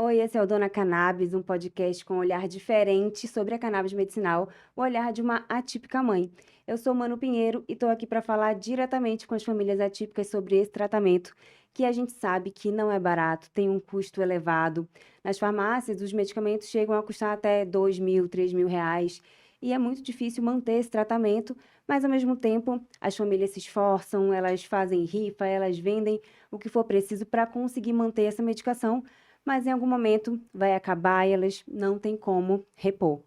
Oi, esse é o Dona Cannabis, um podcast com um olhar diferente sobre a cannabis medicinal, o olhar de uma atípica mãe. Eu sou Manu Pinheiro e estou aqui para falar diretamente com as famílias atípicas sobre esse tratamento, que a gente sabe que não é barato, tem um custo elevado. Nas farmácias, os medicamentos chegam a custar até 2.000, 3.000 reais. E é muito difícil manter esse tratamento, mas ao mesmo tempo as famílias se esforçam, elas fazem rifa, elas vendem o que for preciso para conseguir manter essa medicação, mas em algum momento vai acabar e elas não têm como repor.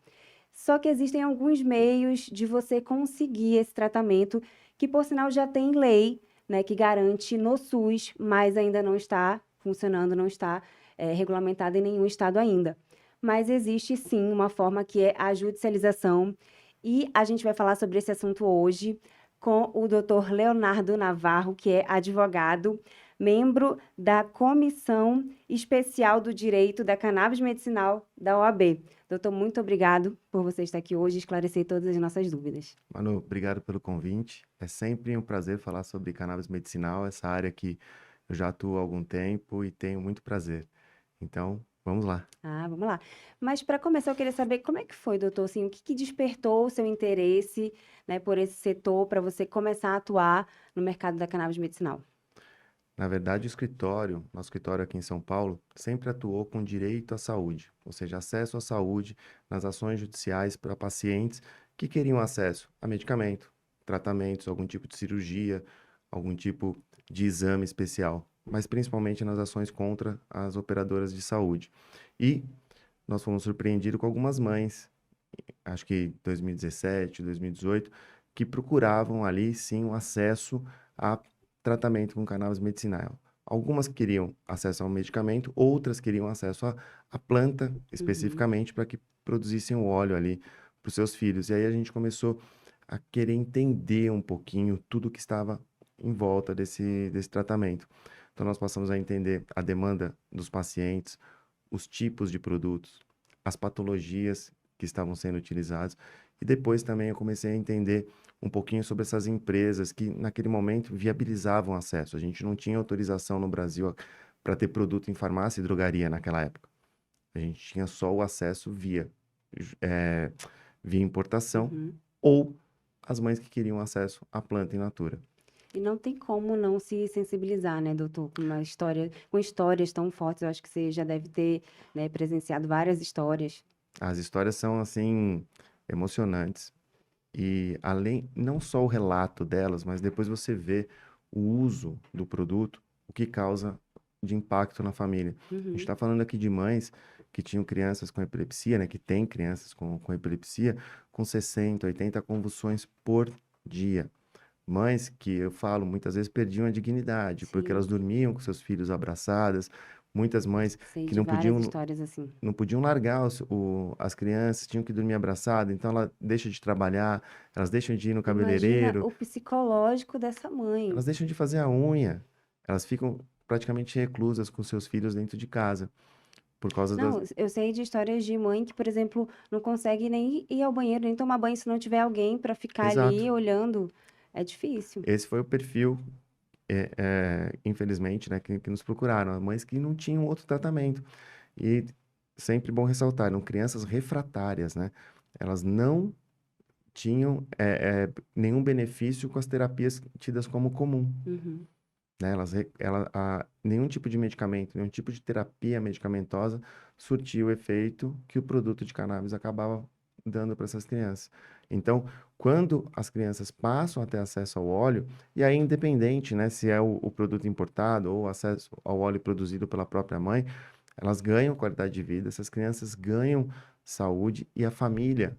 Só que existem alguns meios de você conseguir esse tratamento, que por sinal já tem lei, né, que garante no SUS, mas ainda não está funcionando, não está regulamentado em nenhum estado ainda. Mas existe sim uma forma que é a judicialização, e a gente vai falar sobre esse assunto hoje com o Dr. Leonardo Navarro, que é advogado, membro da Comissão Especial do Direito da Cannabis Medicinal da OAB. Doutor, muito obrigado por você estar aqui hoje e esclarecer todas as nossas dúvidas. Manu, obrigado pelo convite. É sempre um prazer falar sobre cannabis medicinal, essa área que eu já atuo há algum tempo e tenho muito prazer. Então, vamos lá. Vamos lá. Mas para começar, eu queria saber como é que foi, doutor, assim, o que despertou o seu interesse, né, por esse setor para você começar a atuar no mercado da cannabis medicinal? Na verdade, nosso escritório aqui em São Paulo, sempre atuou com direito à saúde, ou seja, acesso à saúde nas ações judiciais para pacientes que queriam acesso a medicamento, tratamentos, algum tipo de cirurgia, algum tipo de exame especial, mas principalmente nas ações contra as operadoras de saúde. E nós fomos surpreendidos com algumas mães, acho que 2017, 2018, que procuravam ali sim um acesso a tratamento com cannabis medicinal. Algumas queriam acesso ao medicamento, outras queriam acesso à planta Uhum. especificamente para que produzissem o óleo ali para os seus filhos. E aí a gente começou a querer entender um pouquinho tudo que estava em volta desse tratamento. Então nós passamos a entender a demanda dos pacientes, os tipos de produtos, as patologias que estavam sendo utilizadas. E depois também eu comecei a entender um pouquinho sobre essas empresas que, naquele momento, viabilizavam acesso. A gente não tinha autorização no Brasil para ter produto em farmácia e drogaria naquela época. A gente tinha só o acesso eh, via importação Uhum. ou as mães que queriam acesso à planta in natura. E não tem como não se sensibilizar, né, doutor, com uma história, com histórias tão fortes. Eu acho que você já deve ter, né, presenciado várias histórias. As histórias são, assim, emocionantes. E além, não só o relato delas, mas depois você vê o uso do produto, o que causa de impacto na família. A gente Uhum. está falando aqui de mães que tinham crianças com epilepsia, né? Que têm crianças com epilepsia, com 60, 80 convulsões por dia. Mães que eu falo muitas vezes perdiam a dignidade, porque elas Sim, dormiam com seus filhos abraçadas. Muitas mães sei que de não várias podiam histórias assim. não podiam largar as crianças, tinham que dormir abraçada, então ela deixa de trabalhar, elas deixam de ir no Imagina cabeleireiro, o psicológico dessa mãe. elas deixam de fazer a unha, elas ficam praticamente reclusas com seus filhos dentro de casa, por causa das... Não, eu sei de histórias de mãe que, por exemplo, não consegue nem ir ao banheiro, nem tomar banho se não tiver alguém para ficar Exato. ali olhando. É difícil. Esse foi o perfil, infelizmente, né, que nos procuraram, mães que não tinham outro tratamento. E sempre bom ressaltar, eram crianças refratárias, né? Elas não tinham nenhum benefício com as terapias tidas como comum. Uhum. Né? Nenhum tipo de medicamento, nenhum tipo de terapia medicamentosa surtia o efeito que o produto de cannabis acabava dando para essas crianças. Então, quando as crianças passam a ter acesso ao óleo, e aí independente, né, se é o produto importado ou acesso ao óleo produzido pela própria mãe, elas ganham qualidade de vida, essas crianças ganham saúde e a família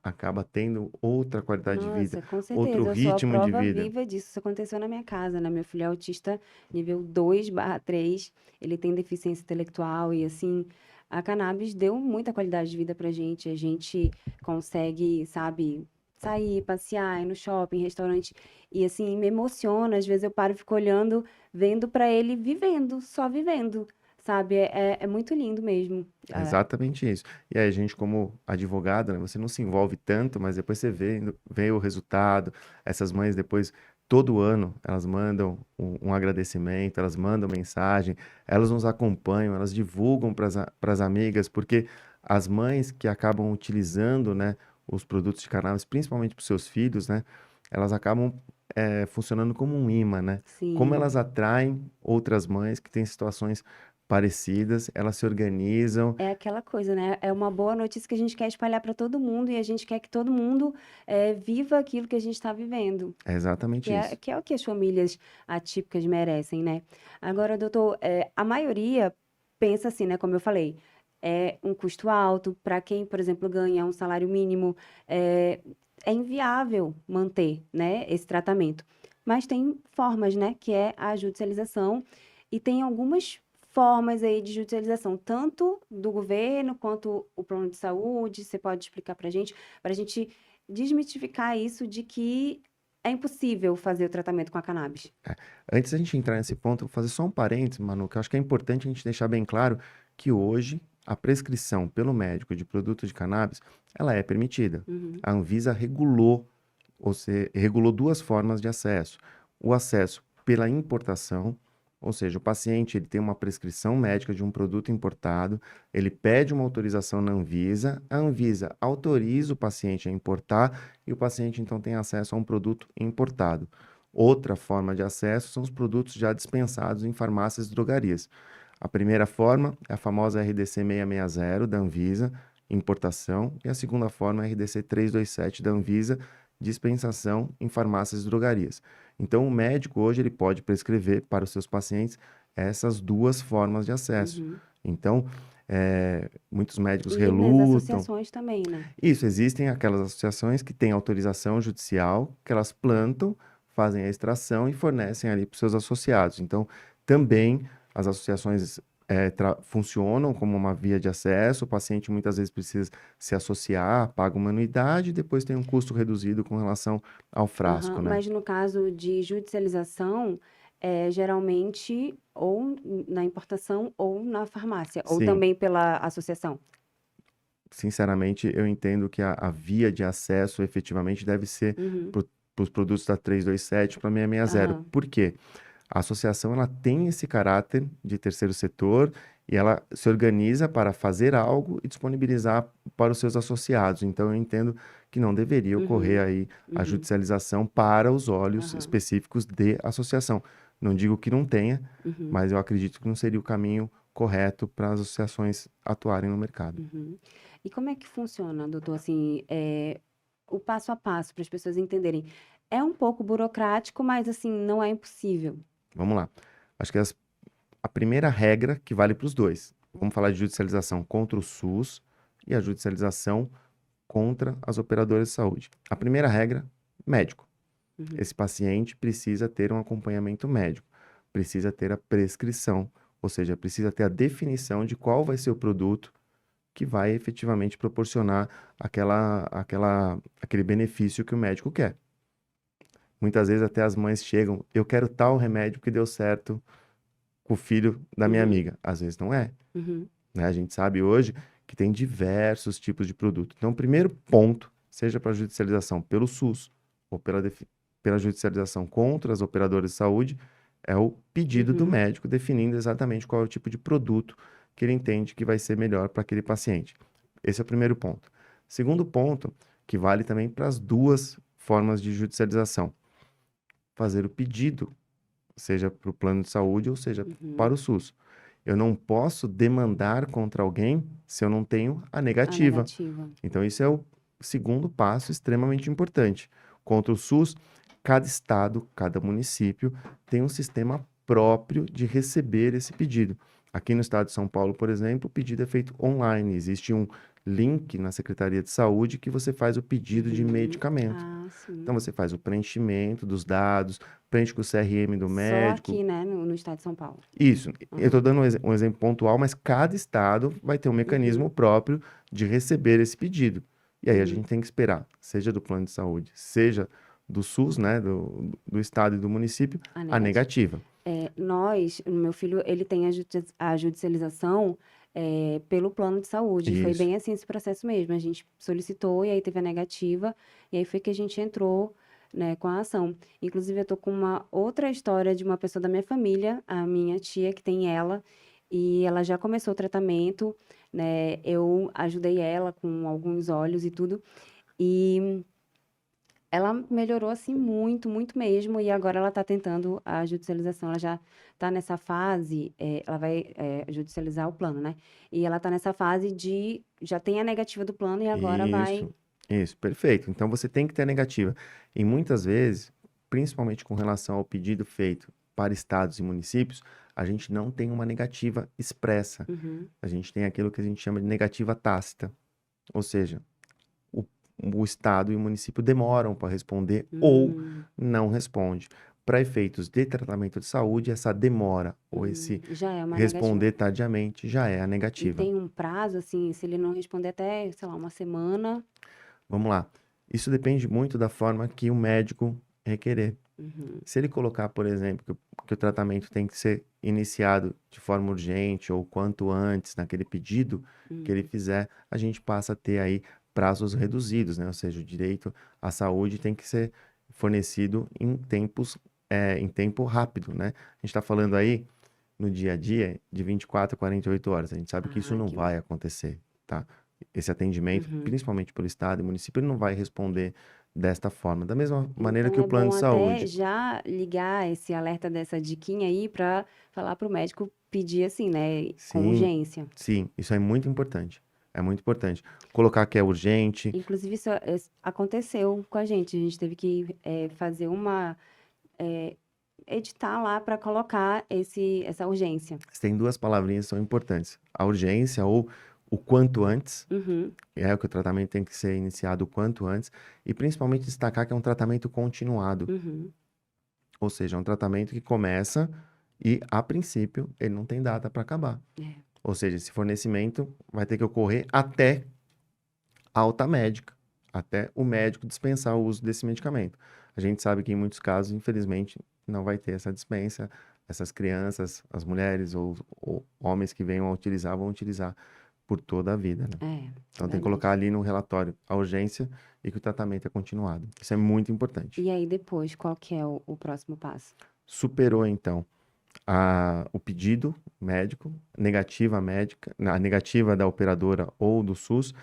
acaba tendo outra qualidade de vida, Nossa, com outro certeza, eu sou a ritmo de prova vida. viva disso. Isso aconteceu na minha casa, né? Meu filho é autista nível 2/3, ele tem deficiência intelectual e, assim, a cannabis deu muita qualidade de vida pra gente. A gente consegue, sabe, sair, passear, ir no shopping, restaurante, e, assim, me emociona. Às vezes eu paro e fico olhando, vendo pra ele vivendo, só vivendo, sabe? É muito lindo mesmo. É exatamente isso. E aí a gente, como advogada, né, você não se envolve tanto, mas depois você vê o resultado, essas mães depois todo ano elas mandam um agradecimento, elas mandam mensagem, elas nos acompanham, elas divulgam para as amigas, porque as mães que acabam utilizando, né, os produtos de cannabis, principalmente para os seus filhos, né, elas acabam funcionando como um imã, né? Como Sim. elas atraem outras mães que têm situações parecidas, elas se organizam. É aquela coisa, né? É uma boa notícia que a gente quer espalhar para todo mundo e a gente quer que todo mundo viva aquilo que a gente está vivendo. É Que exatamente é, isso. que é o que as famílias atípicas merecem, né? Agora, doutor, a maioria pensa assim, né? Como eu falei, é um custo alto para quem, por exemplo, ganha um salário mínimo, é, é inviável manter, né, esse tratamento. Mas tem formas, né? Que é a judicialização e tem algumas formas aí de judicialização, tanto do governo quanto o plano de saúde. Você pode explicar para a gente desmitificar isso de que é impossível fazer o tratamento com a cannabis. Antes da gente entrar nesse ponto, eu vou fazer só um parênteses, Manu, que eu acho que é importante a gente deixar bem claro que hoje a prescrição pelo médico de produto de cannabis, ela é permitida. Uhum, A Anvisa regulou, regulou duas formas de acesso. O acesso pela importação, ou seja, o paciente ele tem uma prescrição médica de um produto importado, ele pede uma autorização na Anvisa, a Anvisa autoriza o paciente a importar e o paciente então tem acesso a um produto importado. Outra forma de acesso são os produtos já dispensados em farmácias e drogarias. A primeira forma é a famosa RDC 660 da Anvisa, importação, e a segunda forma é a RDC 327 da Anvisa, dispensação em farmácias e drogarias. Então, o médico hoje ele pode prescrever para os seus pacientes essas duas formas de acesso. uhum. Então, muitos médicos E nas relutam. associações também, né? Isso, existem aquelas associações que têm autorização judicial, que elas plantam, fazem a extração e fornecem ali para os seus associados. Então, também as associações funcionam como uma via de acesso, o paciente muitas vezes precisa se associar, paga uma anuidade e depois tem um custo reduzido com relação ao Aham, frasco, né? mas no caso de judicialização, é geralmente ou na importação ou na farmácia, ou Sim, também pela associação. sinceramente, eu entendo que a via de acesso efetivamente deve ser Uhum, para os produtos da 327 para 660. aham, Por quê? A associação ela tem esse caráter de terceiro setor e ela se organiza para fazer algo e disponibilizar para os seus associados. Então, eu entendo que não deveria ocorrer uhum, aí a uhum, judicialização para os olhos aham, específicos de associação. Não digo que não tenha, uhum, mas eu acredito que não seria o caminho correto para as associações atuarem no mercado. uhum. E como é que funciona, doutor, assim, o passo a passo para as pessoas entenderem? É um pouco burocrático, mas assim, não é impossível. Vamos lá. Acho que a primeira regra que vale para os dois. Vamos falar de judicialização contra o SUS e a judicialização contra as operadoras de saúde. A primeira regra, médico. Uhum, Esse paciente precisa ter um acompanhamento médico, precisa ter a prescrição, ou seja, precisa ter a definição de qual vai ser o produto que vai efetivamente proporcionar aquele benefício que o médico quer. Muitas vezes até as mães chegam, eu quero tal remédio que deu certo com o filho da minha uhum, amiga. Às vezes não é, uhum, né? A gente sabe hoje que tem diversos tipos de produto. Então, o primeiro ponto, seja para judicialização pelo SUS ou pela judicialização contra as operadoras de saúde, é o pedido do uhum, médico definindo exatamente qual é o tipo de produto que ele entende que vai ser melhor para aquele paciente. Esse é o primeiro ponto. Segundo ponto, que vale também para as duas formas de judicialização, fazer o pedido, seja para o plano de saúde ou seja uhum. para o SUS. Eu não posso demandar contra alguém se eu não tenho a A negativa. negativa. Então, isso é o segundo passo extremamente importante. Contra o SUS, cada estado, cada município tem um sistema próprio de receber esse pedido. Aqui no estado de São Paulo, por exemplo, o pedido é feito online. Existe um link na Secretaria de Saúde que você faz o pedido de Uhum. medicamento. Ah, Então, sim. você faz o preenchimento dos dados, preenche com o CRM do Só médico. aqui, né, no estado de São Paulo. Isso, eu estou Aham. dando um exemplo pontual, mas cada estado vai ter um mecanismo Uhum, próprio de receber esse pedido. E aí a uhum. gente tem que esperar, seja do plano de saúde, seja do SUS, né, do estado e do município, A a negativa. negativa. O meu filho, ele tem a judicialização pelo plano de saúde. Foi Isso. bem assim esse processo mesmo. A gente solicitou e aí teve a negativa. E aí foi que a gente entrou. né, com a ação. Inclusive, eu tô com uma outra história de uma pessoa da minha família, a minha tia, que tem ela, e ela já começou o tratamento, né? Eu ajudei ela com alguns óleos e tudo, e ela melhorou assim muito, muito mesmo, e agora ela tá tentando a judicialização. Ela já tá nessa fase, ela vai, judicializar o plano, né? E ela tá nessa fase de já tem a negativa do plano e agora vai. Isso, perfeito. Então você tem que ter a negativa. E muitas vezes, principalmente com relação ao pedido feito para estados e municípios, a gente não tem uma negativa expressa. Uhum. A gente tem aquilo que a gente chama de negativa tácita. Ou seja, o, o estado e o município demoram para responder ou Hum, não responde. Para efeitos de tratamento de saúde, essa demora ou esse já é uma negativa. responder tardiamente já é a E negativa. tem um prazo, assim, se ele não responder até, sei lá, uma semana. Vamos lá. Isso depende muito da forma que o médico requerer. Uhum, Se ele colocar, por exemplo, que o tratamento tem que ser iniciado de forma urgente ou quanto antes naquele pedido que ele hum, fizer, a gente passa a ter aí prazos reduzidos, né? Ou seja, o direito à saúde tem que ser fornecido em em tempo rápido, né? A gente está falando aí no dia a dia de 24 a 48 horas. A gente sabe que isso ah, não que vai acontecer, tá? Esse atendimento, uhum. principalmente pelo Estado e município, ele não vai responder desta forma. Da mesma maneira Então que o é plano bom de até saúde. já ligar esse alerta dessa diquinha aí para falar para o médico pedir assim, né, com Sim, urgência. sim, isso é muito importante. É muito importante. Colocar que é urgente. Inclusive isso aconteceu com a gente teve que fazer uma, eh, editar lá para colocar essa urgência. Tem duas palavrinhas que são importantes. A urgência ou o quanto antes, Uhum, é que o tratamento tem que ser iniciado o quanto antes, e principalmente destacar que é um tratamento continuado. uhum. Ou seja, é um tratamento que começa e, a princípio, ele não tem data para acabar. É, Ou seja, esse fornecimento vai ter que ocorrer até alta médica, até o médico dispensar o uso desse medicamento. A gente sabe que em muitos casos, infelizmente, não vai ter essa dispensa. Essas crianças, as mulheres ou homens que venham a utilizar, vão utilizar por toda a vida, né? é Então tem que verdade. colocar ali no relatório a urgência e que o tratamento é continuado. Isso é muito importante. E aí depois, qual que é o próximo passo? Superou, então, o pedido médico, negativa médica, a negativa da operadora ou do SUS,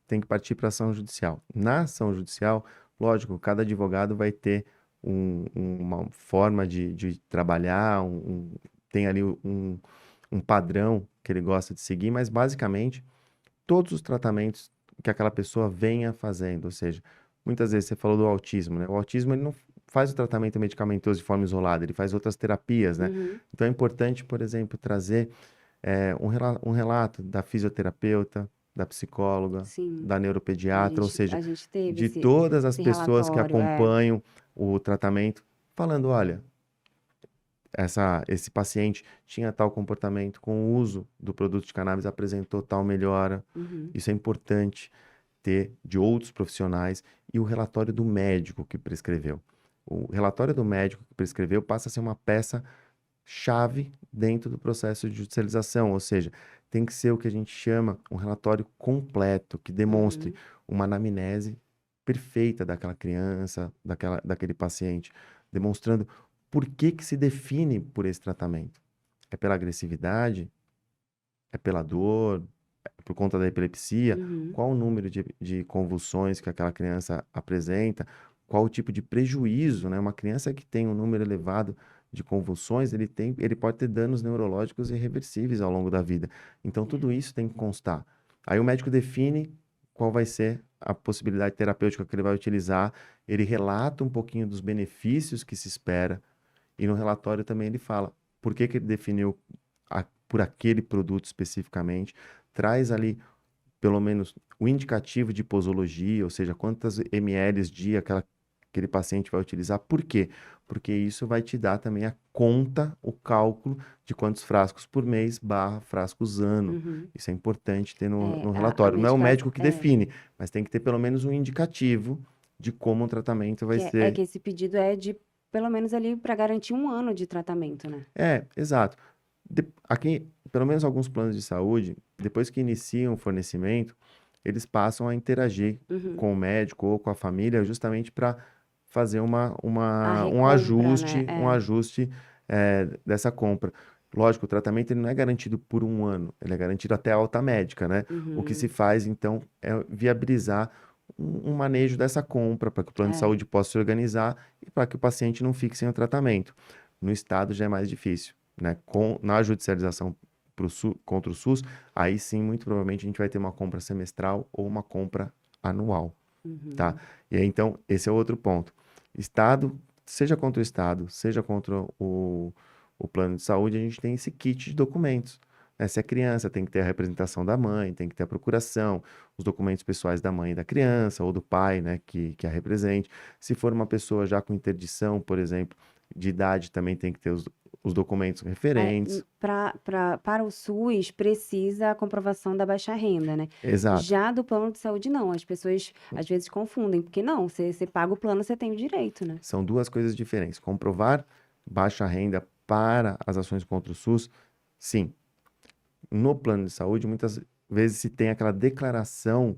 tem que partir para ação judicial. Na ação judicial, lógico, cada advogado vai ter uma forma de trabalhar, tem ali um padrão que ele gosta de seguir, mas basicamente todos os tratamentos que aquela pessoa venha fazendo, ou seja, muitas vezes você falou do autismo, né? O autismo ele não faz o tratamento medicamentoso de forma isolada, ele faz outras terapias, né? Uhum, Então é importante, por exemplo, trazer um relato da fisioterapeuta, da psicóloga, sim. da neuropediatra, ou seja, A gente teve de todas as esse pessoas que relatório, acompanham o tratamento, falando, olha, esse paciente tinha tal comportamento com o uso do produto de cannabis, apresentou tal melhora. uhum, Isso é importante ter de outros profissionais e o relatório do médico que prescreveu. O relatório do médico que prescreveu passa a ser uma peça chave dentro do processo de judicialização, ou seja, tem que ser o que a gente chama um relatório completo, que demonstre uhum. uma anamnese perfeita daquela criança, daquele paciente, demonstrando por que se define por esse tratamento. É pela agressividade? É pela dor? É por conta da epilepsia? Uhum. Qual o número de convulsões que aquela criança apresenta? Qual o tipo de prejuízo, né? Uma criança que tem um número elevado de convulsões, ele pode ter danos neurológicos irreversíveis ao longo da vida. Então, É. tudo isso tem que constar. Aí o médico define qual vai ser a possibilidade terapêutica que ele vai utilizar, ele relata um pouquinho dos benefícios que se espera, e no relatório também ele fala por que ele definiu por aquele produto especificamente, traz ali pelo menos o indicativo de posologia, ou seja, quantas ml dia aquele paciente vai utilizar. Por quê? Porque isso vai te dar também a conta, o cálculo de quantos frascos por mês barra frascos ano. Uhum. Isso é importante ter no A relatório. Não é o medica médico que define, mas tem que ter pelo menos um indicativo de como o tratamento vai que ser. esse pedido é de pelo menos ali para garantir um ano de tratamento, né. Exato. Aqui, pelo menos alguns planos de saúde, depois que iniciam o fornecimento, eles passam a interagir Uhum. com o médico ou com a família justamente para fazer A um recompra, né? ajuste dessa compra. Lógico, o tratamento ele não é garantido por um ano, ele é garantido até a alta médica, né? O que se Uhum. faz, então, é viabilizar um manejo dessa compra, para que o plano de É. saúde possa se organizar e para que o paciente não fique sem o tratamento. No estado já é mais difícil, né? Na judicialização contra o SUS, aí sim, muito provavelmente, a gente vai ter uma compra semestral ou uma compra anual, tá? Uhum. E aí, então, esse é outro ponto. Estado, seja contra o Estado, seja contra o plano de saúde, a gente tem esse kit de documentos, né? Se é criança, tem que ter a representação da mãe, tem que ter a procuração, os documentos pessoais da mãe e da criança, ou do pai, né, que a represente. Se for uma pessoa já com interdição, por exemplo, de idade, também tem que ter os documentos referentes. Para o SUS, precisa a comprovação da baixa renda, né? Exato. Já do plano de saúde, não. As pessoas às vezes confundem, porque não, você paga o plano, você tem o direito, né? São duas coisas diferentes. Comprovar baixa renda para as ações contra o SUS, sim. No plano de saúde, muitas vezes se tem aquela declaração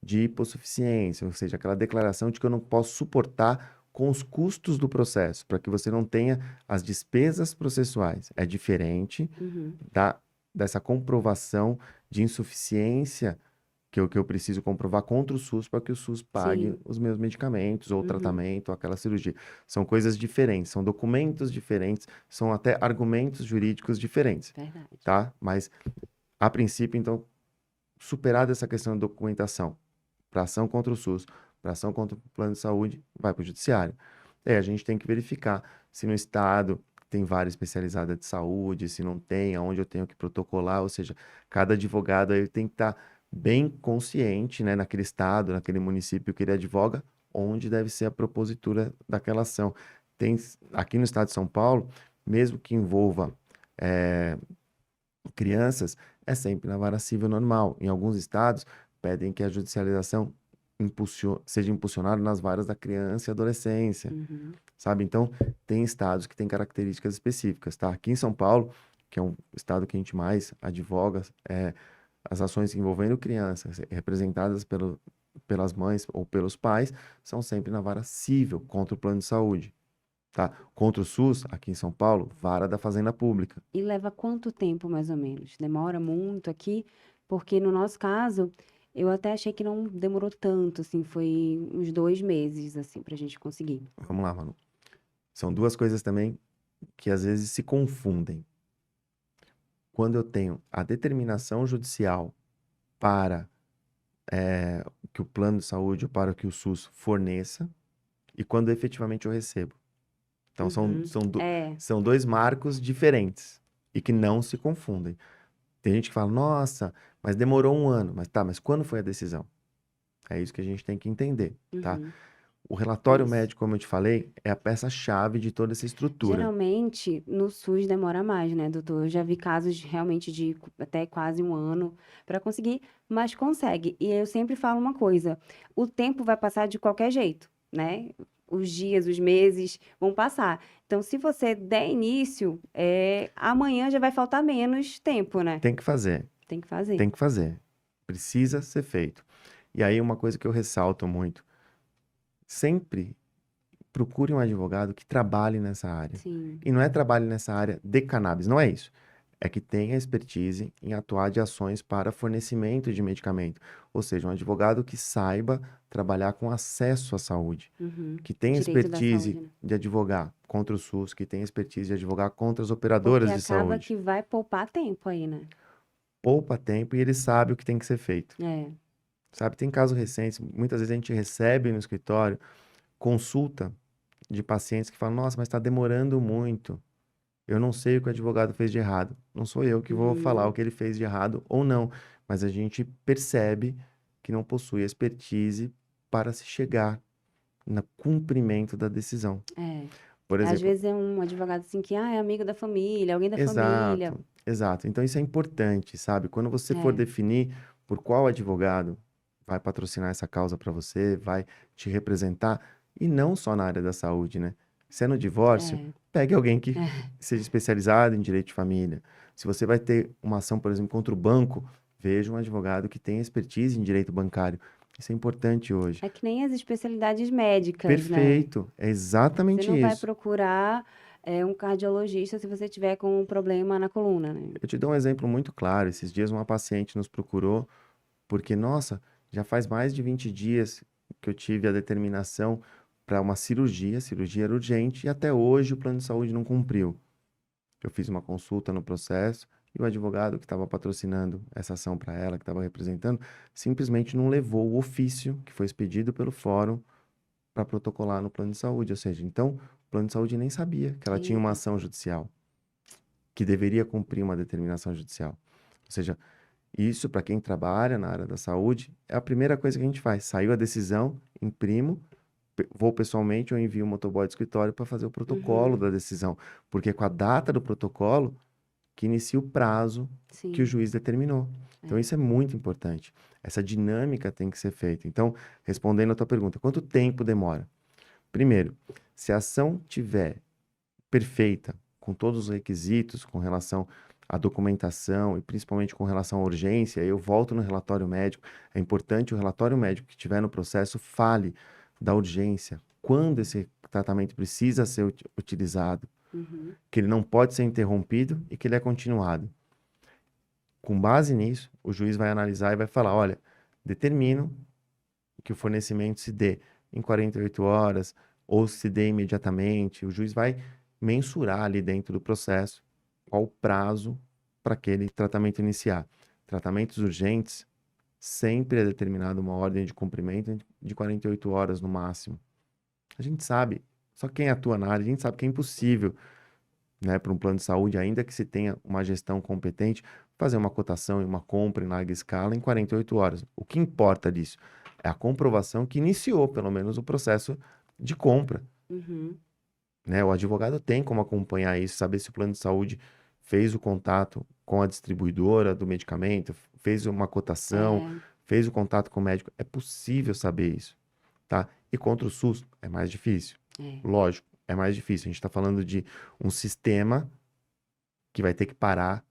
de hipossuficiência, ou seja, aquela declaração de que eu não posso suportar com os custos do processo, para que você não tenha as despesas processuais. É diferente Uhum. dessa comprovação de insuficiência que eu preciso comprovar contra o SUS para que o SUS pague Sim. os meus medicamentos, ou Uhum. tratamento, ou aquela cirurgia. São coisas diferentes, são documentos diferentes, são até argumentos jurídicos diferentes, Verdade. tá? Mas, a princípio, então, superada essa questão da documentação, para ação contra o SUS, para ação contra o plano de saúde, vai para o judiciário. A gente tem que verificar se no estado tem vara especializada de saúde, se não tem, aonde eu tenho que protocolar, ou seja, cada advogado aí tem que estar bem consciente, né, naquele estado, naquele município que ele advoga, onde deve ser a propositura daquela ação. Tem, aqui no estado de São Paulo, mesmo que envolva eh, crianças, é sempre na vara civil normal. Em alguns estados, pedem que a judicialização seja impulsionada nas varas da criança e adolescência, Uhum. sabe? Então, tem estados que têm características específicas, tá? Aqui em São Paulo, que é um estado que a gente mais advoga, as ações envolvendo crianças representadas pelas mães ou pelos pais são sempre na vara civil contra o plano de saúde, tá? Contra o SUS, aqui em São Paulo, vara da Fazenda Pública. E leva quanto tempo, mais ou menos? Demora muito aqui? Porque no nosso caso, eu até achei que não demorou tanto, assim, foi uns 2 meses, assim, pra gente conseguir. Vamos lá, Manu. São duas coisas também que às vezes se confundem. Quando eu tenho a determinação judicial para que o plano de saúde ou para que o SUS forneça e quando efetivamente eu recebo. Então, Uhum. É. são dois marcos diferentes e que não se confundem. Tem gente que fala, nossa, mas demorou um ano. Mas tá, mas quando foi a decisão? É isso que a gente tem que entender, tá? Uhum. O relatório Isso. médico, como eu te falei, é a peça-chave de toda essa estrutura. Geralmente, no SUS demora mais, né, doutor? Eu já vi casos realmente de até quase um ano para conseguir, mas consegue. E eu sempre falo uma coisa: o tempo vai passar de qualquer jeito, né? Os dias, os meses vão passar. Então, se você der início, amanhã já vai faltar menos tempo, né? Tem que fazer. Tem que fazer. Tem que fazer. Precisa ser feito. E aí, uma coisa que eu ressalto muito: sempre procure um advogado que trabalhe nessa área. Sim. E não é trabalhe nessa área de cannabis, não é isso. É que tenha expertise em atuar de ações para fornecimento de medicamento. Ou seja, um advogado que saiba trabalhar com acesso à saúde, Uhum. que tenha Direito da expertise saúde, né? de advogar contra o SUS, que tenha expertise de advogar contra as Porque operadoras de acaba saúde. que vai poupar tempo aí, né? Poupa tempo e ele sabe o que tem que ser feito. É. Sabe, tem casos recentes, muitas vezes a gente recebe no escritório consulta de pacientes que falam, nossa, mas está demorando muito. Eu não sei o que o advogado fez de errado. Não sou eu que vou falar o Uhum. que ele fez de errado ou não, mas a gente percebe que não possui expertise para se chegar no cumprimento da decisão. É. Por Às exemplo, vezes é um advogado assim que, é amigo da família, alguém da família. exato, exato. Então isso é importante, sabe? Quando você for É, definir por qual advogado vai patrocinar essa causa para você, vai te representar, e não só na área da saúde, né? Se é no divórcio, é, pegue alguém que é. seja especializado em direito de família. Se você vai ter uma ação, por exemplo, contra o banco, veja um advogado que tenha expertise em direito bancário. Isso é importante hoje. É que nem as especialidades médicas, né? Perfeito, é Você exatamente não vai isso. procurar um cardiologista se você tiver com um problema na coluna, né? Eu te dou um exemplo muito claro. Esses dias uma paciente nos procurou porque, nossa, já faz mais de 20 dias que eu tive a determinação para uma cirurgia, a cirurgia era urgente, e até hoje o plano de saúde não cumpriu. Eu fiz uma consulta no processo e o advogado que estava patrocinando essa ação para ela, que estava representando, simplesmente não levou o ofício que foi expedido pelo fórum para protocolar no plano de saúde. Ou seja, então o plano de saúde nem sabia que ela tinha uma Eita. ação judicial, que deveria cumprir uma determinação judicial. Ou seja, isso, para quem trabalha na área da saúde, é a primeira coisa que a gente faz. Saiu a decisão, imprimo, vou pessoalmente ou envio o motoboy do escritório para fazer o protocolo Uhum. da decisão. Porque é com a data do protocolo que inicia o prazo que o Sim. juiz determinou. Então, É. isso é muito importante. Essa dinâmica tem que ser feita. Então, respondendo a tua pergunta, quanto tempo demora? Primeiro, se a ação tiver perfeita, com todos os requisitos com relação à documentação e principalmente com relação à urgência, eu volto no relatório médico. É importante o relatório médico que tiver no processo fale da urgência, quando esse tratamento precisa ser utilizado, Uhum. que ele não pode ser interrompido e que ele é continuado. Com base nisso, o juiz vai analisar e vai falar: olha, determino que o fornecimento se dê em 48 horas ou se dê imediatamente. O juiz vai mensurar ali dentro do processo qual o prazo para aquele tratamento iniciar. Tratamentos urgentes, sempre é determinada uma ordem de cumprimento de 48 horas no máximo. A gente sabe, só quem atua na área, a gente sabe que é impossível, né, para um plano de saúde, ainda que se tenha uma gestão competente, fazer uma cotação e uma compra em larga escala em 48 horas. O que importa disso é a comprovação que iniciou, pelo menos, o processo de compra, Uhum. né? O advogado tem como acompanhar isso, saber se o plano de saúde fez o contato com a distribuidora do medicamento, fez uma cotação, É. fez o contato com o médico. É possível saber isso, tá? E contra o SUS é mais difícil. É. Lógico, é mais difícil. A gente está falando de um sistema que vai ter que parar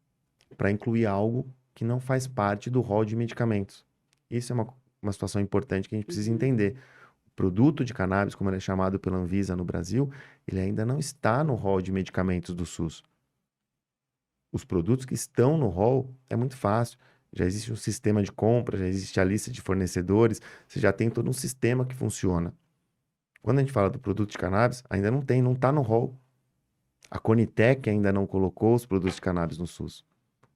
para incluir algo que não faz parte do rol de medicamentos. Isso é uma situação importante que a gente precisa Uhum. entender. O produto de cannabis, como ele é chamado pela Anvisa no Brasil, ele ainda não está no rol de medicamentos do SUS. Os produtos que estão no rol é muito fácil. Já existe um sistema de compra, já existe a lista de fornecedores, você já tem todo um sistema que funciona. Quando a gente fala do produto de cannabis, ainda não tem, não está no rol. A Conitec ainda não colocou os produtos de cannabis no SUS.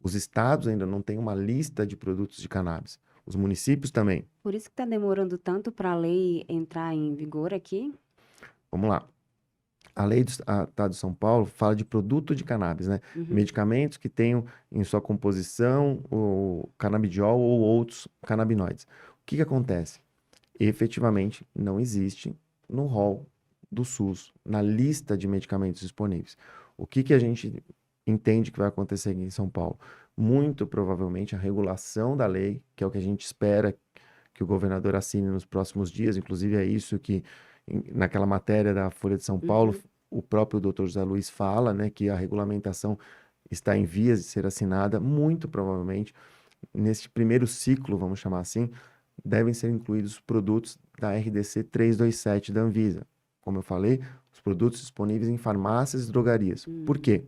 Os estados ainda não têm uma lista de produtos de cannabis. Os municípios também. Por isso que está demorando tanto para a lei entrar em vigor aqui? Vamos lá. A lei do Estado de São Paulo fala de produto de cannabis, né? Uhum. Medicamentos que tenham em sua composição o canabidiol ou outros canabinoides. O que que acontece? Efetivamente, não existe no rol do SUS, na lista de medicamentos disponíveis. O que que a gente entende que vai acontecer aqui em São Paulo? Muito provavelmente a regulação da lei, que é o que a gente espera que o governador assine nos próximos dias, inclusive é isso que naquela matéria da Folha de São Paulo, Uhum. o próprio Dr. José Luiz fala, né, que a regulamentação está em vias de ser assinada, muito provavelmente neste primeiro ciclo, vamos chamar assim, devem ser incluídos produtos da RDC 327 da Anvisa. Como eu falei, os produtos disponíveis em farmácias e drogarias. Por Hum. quê?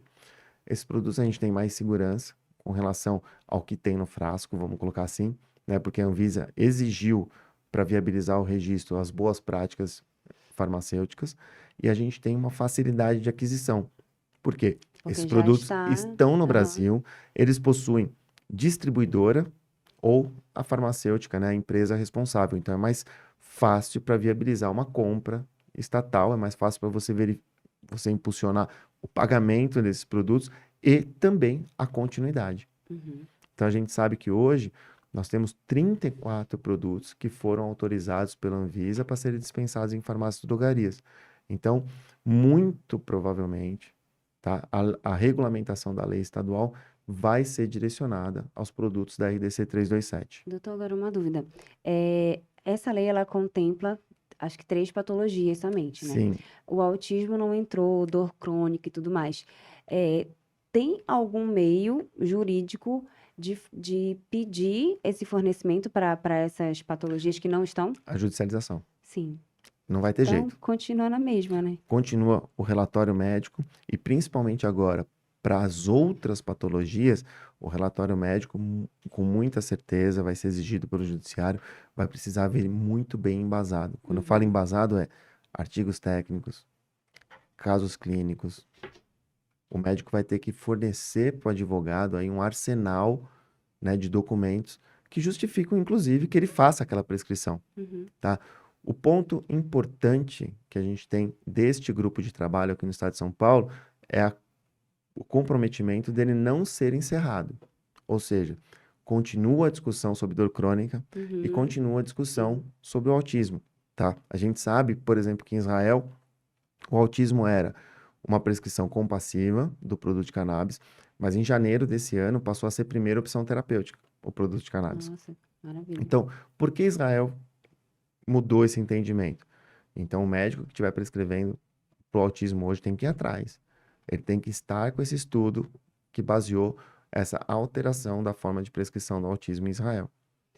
Esses produtos a gente tem mais segurança com relação ao que tem no frasco, vamos colocar assim, né? Porque a Anvisa exigiu para viabilizar o registro as boas práticas farmacêuticas e a gente tem uma facilidade de aquisição. Por quê? Esses Porque já produtos está. estão no Aham. Brasil, eles possuem distribuidora ou a farmacêutica, né, a empresa responsável. Então é mais fácil para viabilizar uma compra estatal, é mais fácil para você impulsionar o pagamento desses produtos e também a continuidade. Uhum. Então a gente sabe que hoje nós temos 34 produtos que foram autorizados pela Anvisa para serem dispensados em farmácias e drogarias. Então, muito provavelmente, tá, a regulamentação da lei estadual vai ser direcionada aos produtos da RDC 327. Doutor, agora uma dúvida. Essa lei, ela contempla, acho que 3 patologias somente, né? Sim, O autismo não entrou, dor crônica e tudo mais. Eh, Tem algum meio jurídico de pedir esse fornecimento para essas patologias que não estão? A judicialização. Sim. Não vai ter Então, jeito. continua na mesma, né? Continua o relatório médico e principalmente agora para as outras patologias, o relatório médico com muita certeza vai ser exigido pelo judiciário, vai precisar vir muito bem embasado. Quando eu falo Uhum. embasado é artigos técnicos, casos clínicos. O médico vai ter que fornecer para o advogado aí um arsenal, né, de documentos que justificam, inclusive, que ele faça aquela prescrição, Uhum. tá? O ponto importante que a gente tem deste grupo de trabalho aqui no estado de São Paulo é o comprometimento dele não ser encerrado. Ou seja, continua a discussão sobre dor crônica e Uhum. continua a discussão sobre o autismo, tá? A gente sabe, por exemplo, que em Israel o autismo era uma prescrição compassiva do produto de cannabis, mas em janeiro desse ano passou a ser primeira opção terapêutica, o produto de cannabis. Nossa, maravilha. Então, por que Israel mudou esse entendimento? Então, o médico que estiver prescrevendo para o autismo hoje tem que ir atrás. Ele tem que estar com esse estudo que baseou essa alteração da forma de prescrição do autismo em Israel,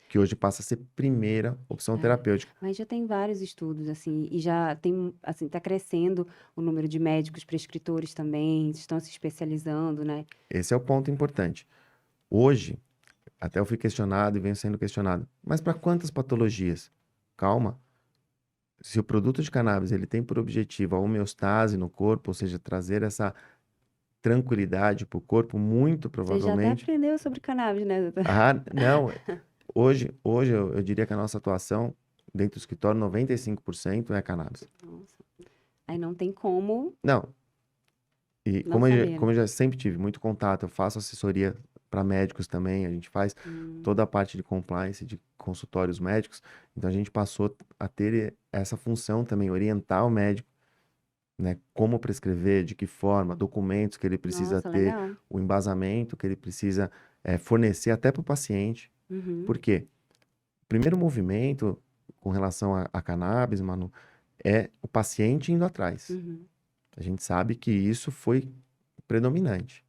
que hoje passa a ser primeira opção É, terapêutica. mas já tem vários estudos, assim, e já tem, assim, está crescendo o número de médicos prescritores também, estão se especializando, né? Esse é o ponto importante. Hoje, até eu fui questionado e venho sendo questionado, mas para quantas patologias? Calma. Se o produto de cannabis ele tem por objetivo a homeostase no corpo, ou seja, trazer essa tranquilidade para o corpo, muito Você já até provavelmente. aprendeu sobre cannabis, né, doutor? Ah, não. Hoje eu diria que a nossa atuação dentro do escritório, 95% é cannabis. Nossa. Aí não tem como Não, e não como saber, né? eu já sempre tive muito contato, eu faço assessoria para médicos também, a gente faz Hum, toda a parte de compliance de consultórios médicos, então a gente passou a ter essa função também, orientar o médico, né, como prescrever, de que forma, documentos que ele precisa nossa, ter, legal. o embasamento que ele precisa fornecer até para o paciente. Uhum, Por quê? O primeiro movimento com relação a cannabis, Manu, é o paciente indo atrás. uhum. A gente sabe que isso foi predominante.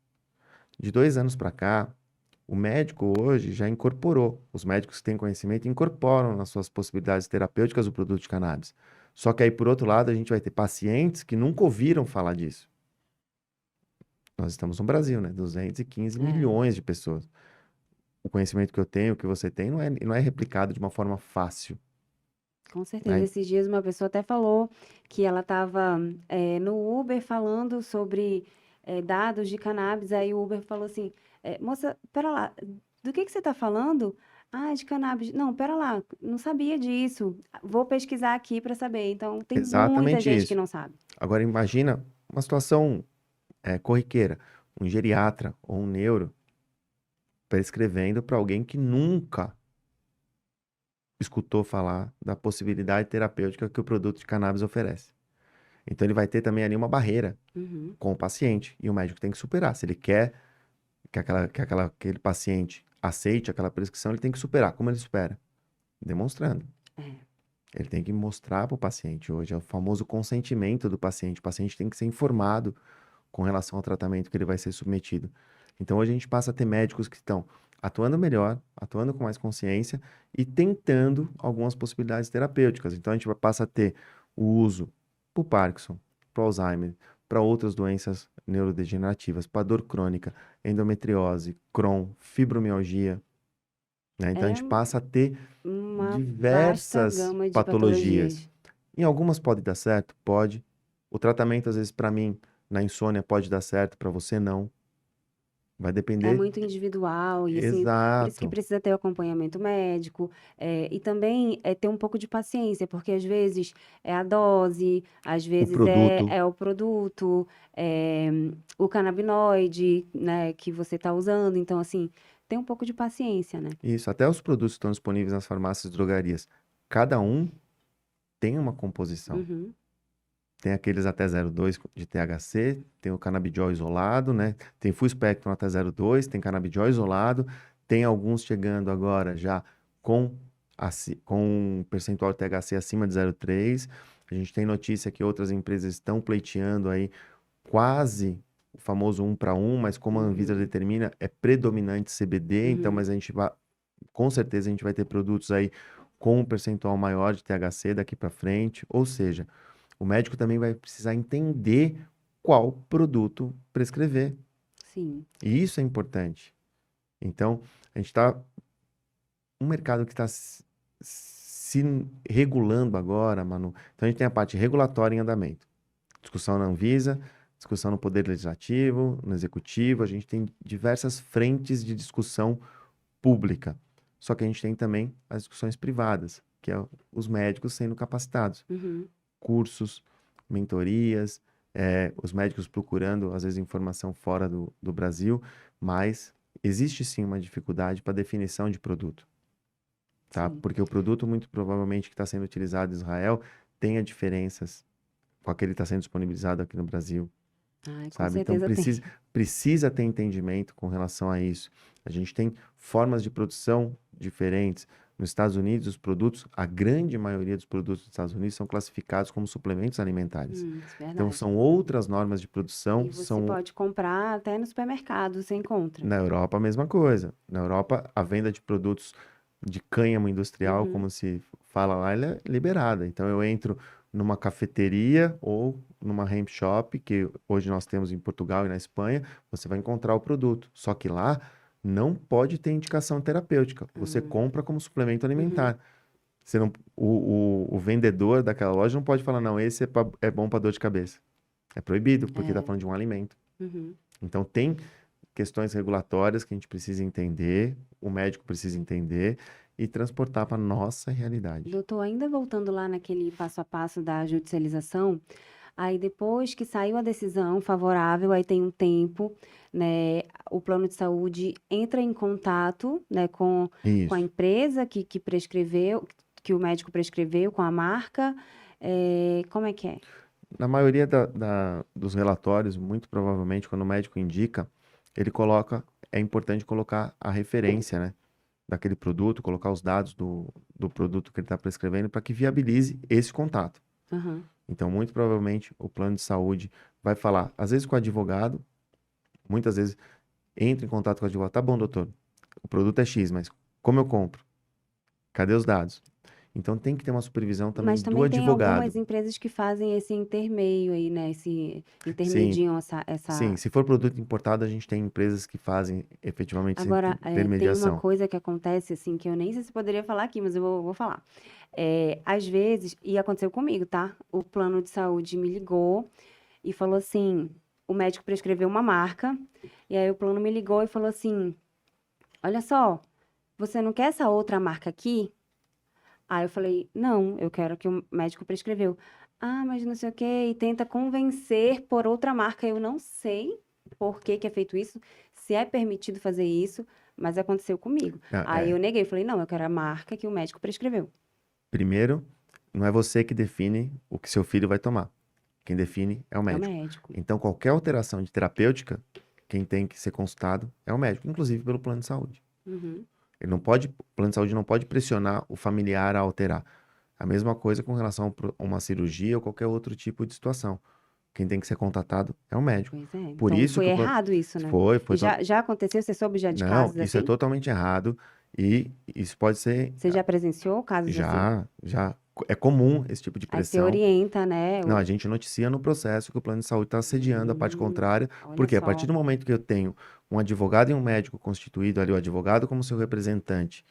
De 2 anos para cá, o médico hoje já incorporou, os médicos que têm conhecimento incorporam nas suas possibilidades terapêuticas o produto de cannabis. Só que aí, por outro lado, a gente vai ter pacientes que nunca ouviram falar disso. Nós estamos no Brasil, né? 215 É, milhões de pessoas. O conhecimento que eu tenho, que você tem, não é replicado de uma forma fácil, com certeza. né? Esses dias uma pessoa até falou que ela estava no Uber falando sobre dados de cannabis. Aí o Uber falou assim: moça, pera lá, do que você está falando? Ah, de cannabis. Não, pera lá, não sabia disso. Vou pesquisar aqui para saber. Então, tem muita Exatamente gente que isso. não sabe. Agora, imagina uma situação corriqueira, um geriatra ou um neuro prescrevendo para alguém que nunca escutou falar da possibilidade terapêutica que o produto de cannabis oferece. Então ele vai ter também ali uma barreira Uhum. com o paciente e o médico tem que superar. Se ele quer aquele paciente aceite aquela prescrição, ele tem que superar. Como ele supera? Demonstrando. É. Ele tem que mostrar para o paciente hoje, é o famoso consentimento do paciente. O paciente tem que ser informado com relação ao tratamento que ele vai ser submetido. Então hoje a gente passa a ter médicos que estão atuando melhor, atuando com mais consciência e tentando algumas possibilidades terapêuticas. Então a gente passa a ter o uso para o Parkinson, para o Alzheimer, para outras doenças neurodegenerativas, para dor crônica, endometriose, Crohn, fibromialgia, né? Então a É gente passa a ter uma vasta diversas gama de patologias. patologias. Em algumas pode dar certo, pode. O tratamento às vezes para mim na insônia pode dar certo, para você não. Vai É depender. muito individual e, assim, por isso que Exato. precisa ter o acompanhamento médico, e também, ter um pouco de paciência, porque às vezes é a dose, às O vezes é produto, é o produto, o canabinoide, né, que você está usando. Então, assim, tem um pouco de paciência, né. isso, até os produtos que estão disponíveis nas farmácias e drogarias, cada um tem uma composição. Uhum. Tem aqueles até 0,2 de THC, tem o canabidiol isolado, né? Tem full spectrum até 0,2, tem canabidiol isolado, tem alguns chegando agora já com, com um percentual de THC acima de 0,3. A gente tem notícia que outras empresas estão pleiteando aí quase o famoso 1 para 1, mas como a Anvisa determina, é predominante CBD, então, mas com certeza a gente vai ter produtos aí com um percentual maior de THC daqui para frente, ou seja, o médico também vai precisar entender qual produto prescrever, Sim. e isso é importante. Então, a gente está um mercado que está se regulando agora, Manu. Então, a gente tem a parte regulatória em andamento. Discussão na Anvisa, discussão no Poder Legislativo, no Executivo. A gente tem diversas frentes de discussão pública. Só que a gente tem também as discussões privadas, que é os médicos sendo capacitados. Uhum. Cursos, mentorias, os médicos procurando, às vezes, informação fora do Brasil, mas existe sim uma dificuldade para definição de produto, tá? Sim. Porque o produto, muito provavelmente, que está sendo utilizado em Israel, tenha diferenças com aquele que está sendo disponibilizado aqui no Brasil, Ai, com sabe? Então, certeza tem. precisa ter entendimento com relação a isso. A gente tem formas de produção diferentes. Nos Estados Unidos, os produtos, a grande maioria dos produtos dos Estados Unidos são classificados como suplementos alimentares. Isso é Então, verdade. são outras normas de produção, E você pode comprar até no supermercado, você encontra. na Europa a mesma coisa. Na Europa, a venda de produtos de cânhamo industrial, como se fala lá, ela é liberada. Então, eu entro numa cafeteria ou numa hemp shop, que hoje nós temos em Portugal e na Espanha, você vai encontrar o produto. Só que lá não pode ter indicação terapêutica. Você compra como suplemento alimentar. Você não, o vendedor daquela loja não pode falar, não, esse é bom para dor de cabeça. É proibido, porque está falando de um alimento. Uhum. Então, tem questões regulatórias que a gente precisa entender, o médico precisa entender e transportar para a nossa realidade. Doutor, ainda voltando lá naquele passo a passo da judicialização, aí depois que saiu a decisão favorável, aí tem um tempo, né, o plano de saúde entra em contato, né, com a Isso. empresa que prescreveu, que o médico prescreveu, com a marca, como é que é? Na maioria dos relatórios, muito provavelmente, quando o médico indica, ele coloca, é importante colocar a referência, né, daquele produto, colocar os dados do produto que ele está prescrevendo para que viabilize esse contato. Aham. Então, muito provavelmente, o plano de saúde vai falar, às vezes com o advogado, muitas vezes entra em contato com o advogado. Tá bom, doutor, o produto é X, mas como eu compro? Cadê os dados? Então, tem que ter uma supervisão também Mas do também tem advogado. algumas empresas que fazem esse intermeio aí, né, esse Sim, intermediam sim. essa. Se for produto importado, a gente tem empresas que fazem efetivamente essa Agora, tem uma intermediação. coisa que acontece, assim, que eu nem sei se poderia falar aqui, mas eu vou falar. Às vezes, e aconteceu comigo, tá? O plano de saúde me ligou e falou assim: o médico prescreveu uma marca, e aí o plano me ligou e falou assim: olha só, você não quer essa outra marca aqui? Aí eu falei: não, eu quero que o médico prescreveu. Ah, mas não sei o quê, e tenta convencer por outra marca. Eu não sei por que que é feito isso, se é permitido fazer isso, mas aconteceu comigo. Ah, Aí eu neguei, falei: não, eu quero a marca que o médico prescreveu. primeiro, não é você que define o que seu filho vai tomar. Quem define é o É o médico. médico. Então, qualquer alteração de terapêutica, quem tem que ser consultado é o médico, inclusive pelo plano de saúde. Uhum. O plano de saúde não pode pressionar o familiar a alterar. A mesma coisa com relação a uma cirurgia ou qualquer outro tipo de situação. Quem tem que ser contatado é o médico. Pois é. Por Então isso foi que o plano... errado isso, né? Foi, E foi... já aconteceu? Você soube já de Não, casos isso é assim? totalmente errado e isso pode ser... Você já presenciou casos assim? Já é comum esse tipo de Aí você pressão. orienta, né? Não, a gente noticia no processo que o plano de saúde está assediando a parte contrária, Olha porque a partir só. do momento que eu tenho um advogado e um médico constituído ali, o advogado como seu representante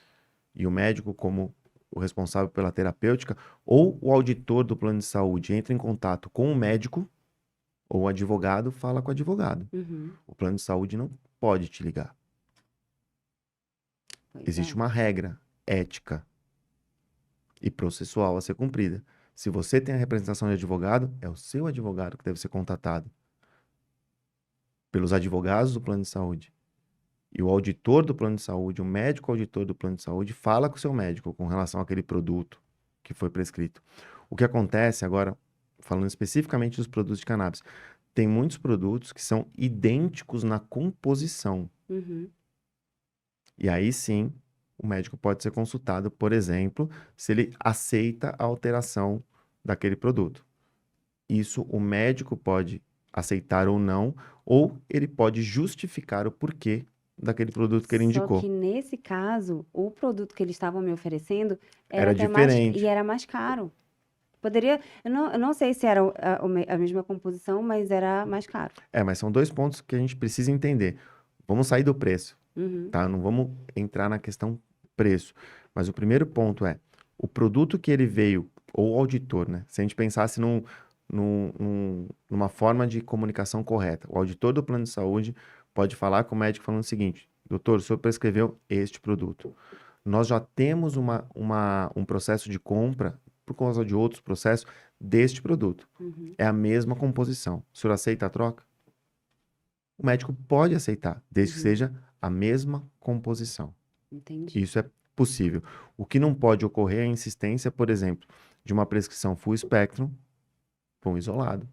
e o médico como o responsável pela terapêutica, ou o auditor do plano de saúde entra em contato com o médico, ou o advogado fala com o advogado. Uhum. O plano de saúde não pode te ligar. Pois Existe é. uma regra ética e processual a ser cumprida. Se você tem a representação de advogado, é o seu advogado que deve ser contatado pelos advogados do plano de saúde. E o auditor do plano de saúde, o médico auditor do plano de saúde, fala com o seu médico com relação àquele produto que foi prescrito. O que acontece agora, falando especificamente dos produtos de cannabis, tem muitos produtos que são idênticos na composição. Uhum. E aí sim, o médico pode ser consultado, por exemplo, se ele aceita a alteração daquele produto. Isso o médico pode aceitar ou ele pode justificar o porquê daquele produto que ele Só indicou. que nesse caso, o produto que eles estavam me oferecendo era Era até mais, e diferente. era mais caro. Poderia, eu não sei se era a mesma composição, mas era mais caro. Mas são dois pontos que a gente precisa entender. Vamos sair do preço, Uhum, tá? Não vamos entrar na questão preço. Mas o primeiro ponto é, o produto que ele veio, ou o auditor, né? Se a gente pensasse numa forma de comunicação correta, o auditor do plano de saúde pode falar com o médico falando o seguinte: doutor, o senhor prescreveu este produto. Nós já temos um processo de compra, por causa de outros processos, deste produto. uhum, É a mesma composição. O senhor aceita a troca? O médico pode aceitar, desde que uhum. seja a mesma composição. Entendi. Isso é possível. O que não pode ocorrer é a insistência, por exemplo, de uma prescrição full spectrum para um isolado,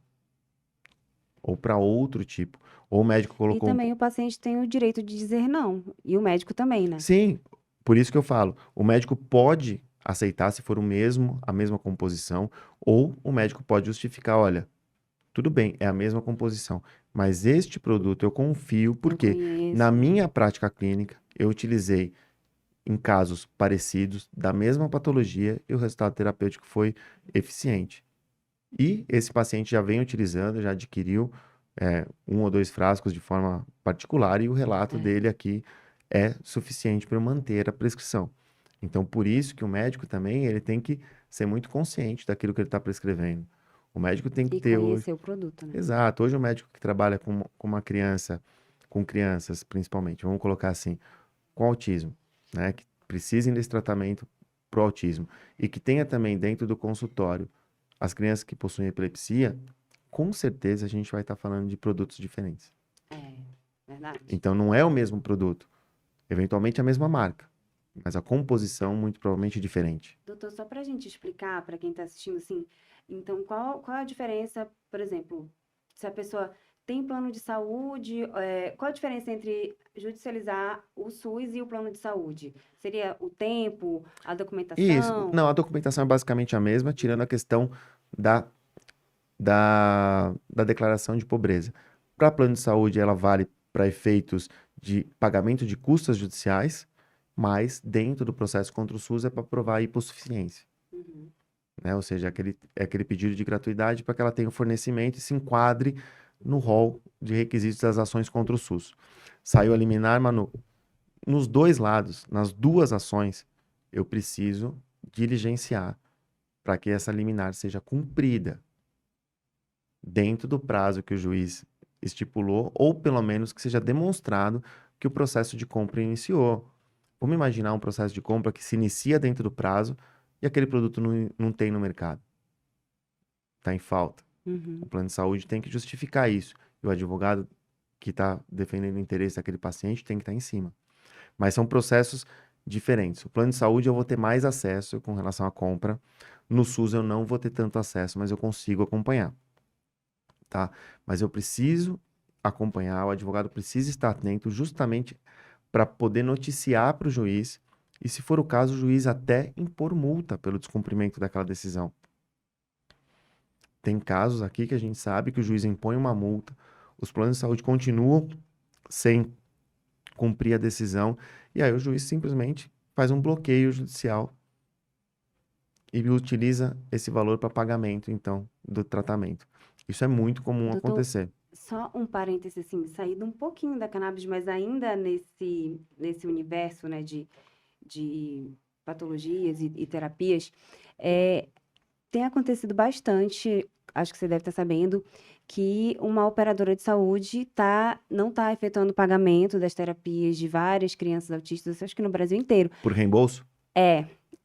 ou para outro tipo. Ou o médico E colocou um. também o paciente tem o direito de dizer não, e o médico também, né? Sim, por isso que eu falo, o médico pode aceitar se for a mesma composição, ou o médico pode justificar, olha, tudo bem, é a mesma composição, mas este produto eu confio Eu porque na conheço. minha prática clínica eu utilizei em casos parecidos da mesma patologia e o resultado terapêutico foi eficiente. E esse paciente já vem utilizando, já adquiriu um ou dois frascos de forma particular e o relato É, dele aqui é suficiente para eu manter a prescrição. Então, por isso que o médico também ele tem que ser muito consciente daquilo que ele está prescrevendo. O médico tem que e ter hoje. conhecer o produto, né? Exato. Hoje o médico que trabalha com uma criança, com crianças principalmente, vamos colocar assim, com autismo, né? Que precisem desse tratamento para o autismo e que tenha também dentro do consultório as crianças que possuem epilepsia, com certeza a gente vai estar falando de produtos diferentes. É, verdade. Então não é o mesmo produto, eventualmente a mesma marca, mas a composição muito provavelmente diferente. Doutor, só para a gente explicar para quem está assistindo, assim, então qual é a diferença, por exemplo, se a pessoa tem plano de saúde, qual a diferença entre judicializar o SUS e o plano de saúde? Seria o tempo, a Isso, documentação? não, a documentação é basicamente a mesma, tirando a questão da, da declaração de pobreza. Para plano de saúde, ela vale para efeitos de pagamento de custas judiciais, mas dentro do processo contra o SUS é para provar a hipossuficiência, Uhum, né? Ou seja, aquele pedido de gratuidade para que ela tenha o fornecimento e se enquadre no rol de requisitos das ações contra o SUS. Saiu a liminar, Manu. Nos dois lados, nas duas ações, eu preciso diligenciar para que essa liminar seja cumprida dentro do prazo que o juiz estipulou, ou pelo menos que seja demonstrado que o processo de compra iniciou. Vamos imaginar um processo de compra que se inicia dentro do prazo e aquele produto não tem no mercado, está em falta. O uhum. plano de saúde tem que justificar isso. E o advogado que está defendendo o interesse daquele paciente tem que estar em cima. Mas são processos diferentes. O plano de saúde eu vou ter mais acesso com relação à compra. No SUS eu não vou ter tanto acesso, mas eu consigo acompanhar, tá? Mas eu preciso acompanhar, o advogado precisa estar atento justamente para poder noticiar para o juiz e, se for o caso, o juiz até impor multa pelo descumprimento daquela decisão. Tem casos aqui que a gente sabe que o juiz impõe uma multa, os planos de saúde continuam sem cumprir a decisão, e aí o juiz simplesmente faz um bloqueio judicial e utiliza esse valor para pagamento, então, do tratamento. Isso é muito comum Doutor, acontecer. só um parêntese, assim, saído um pouquinho da cannabis, mas ainda nesse universo, né, de patologias e terapias, é, tem acontecido bastante, acho que você deve estar sabendo, que uma operadora de saúde não está efetuando pagamento das terapias de várias crianças autistas, acho que no Brasil inteiro. Por reembolso? É,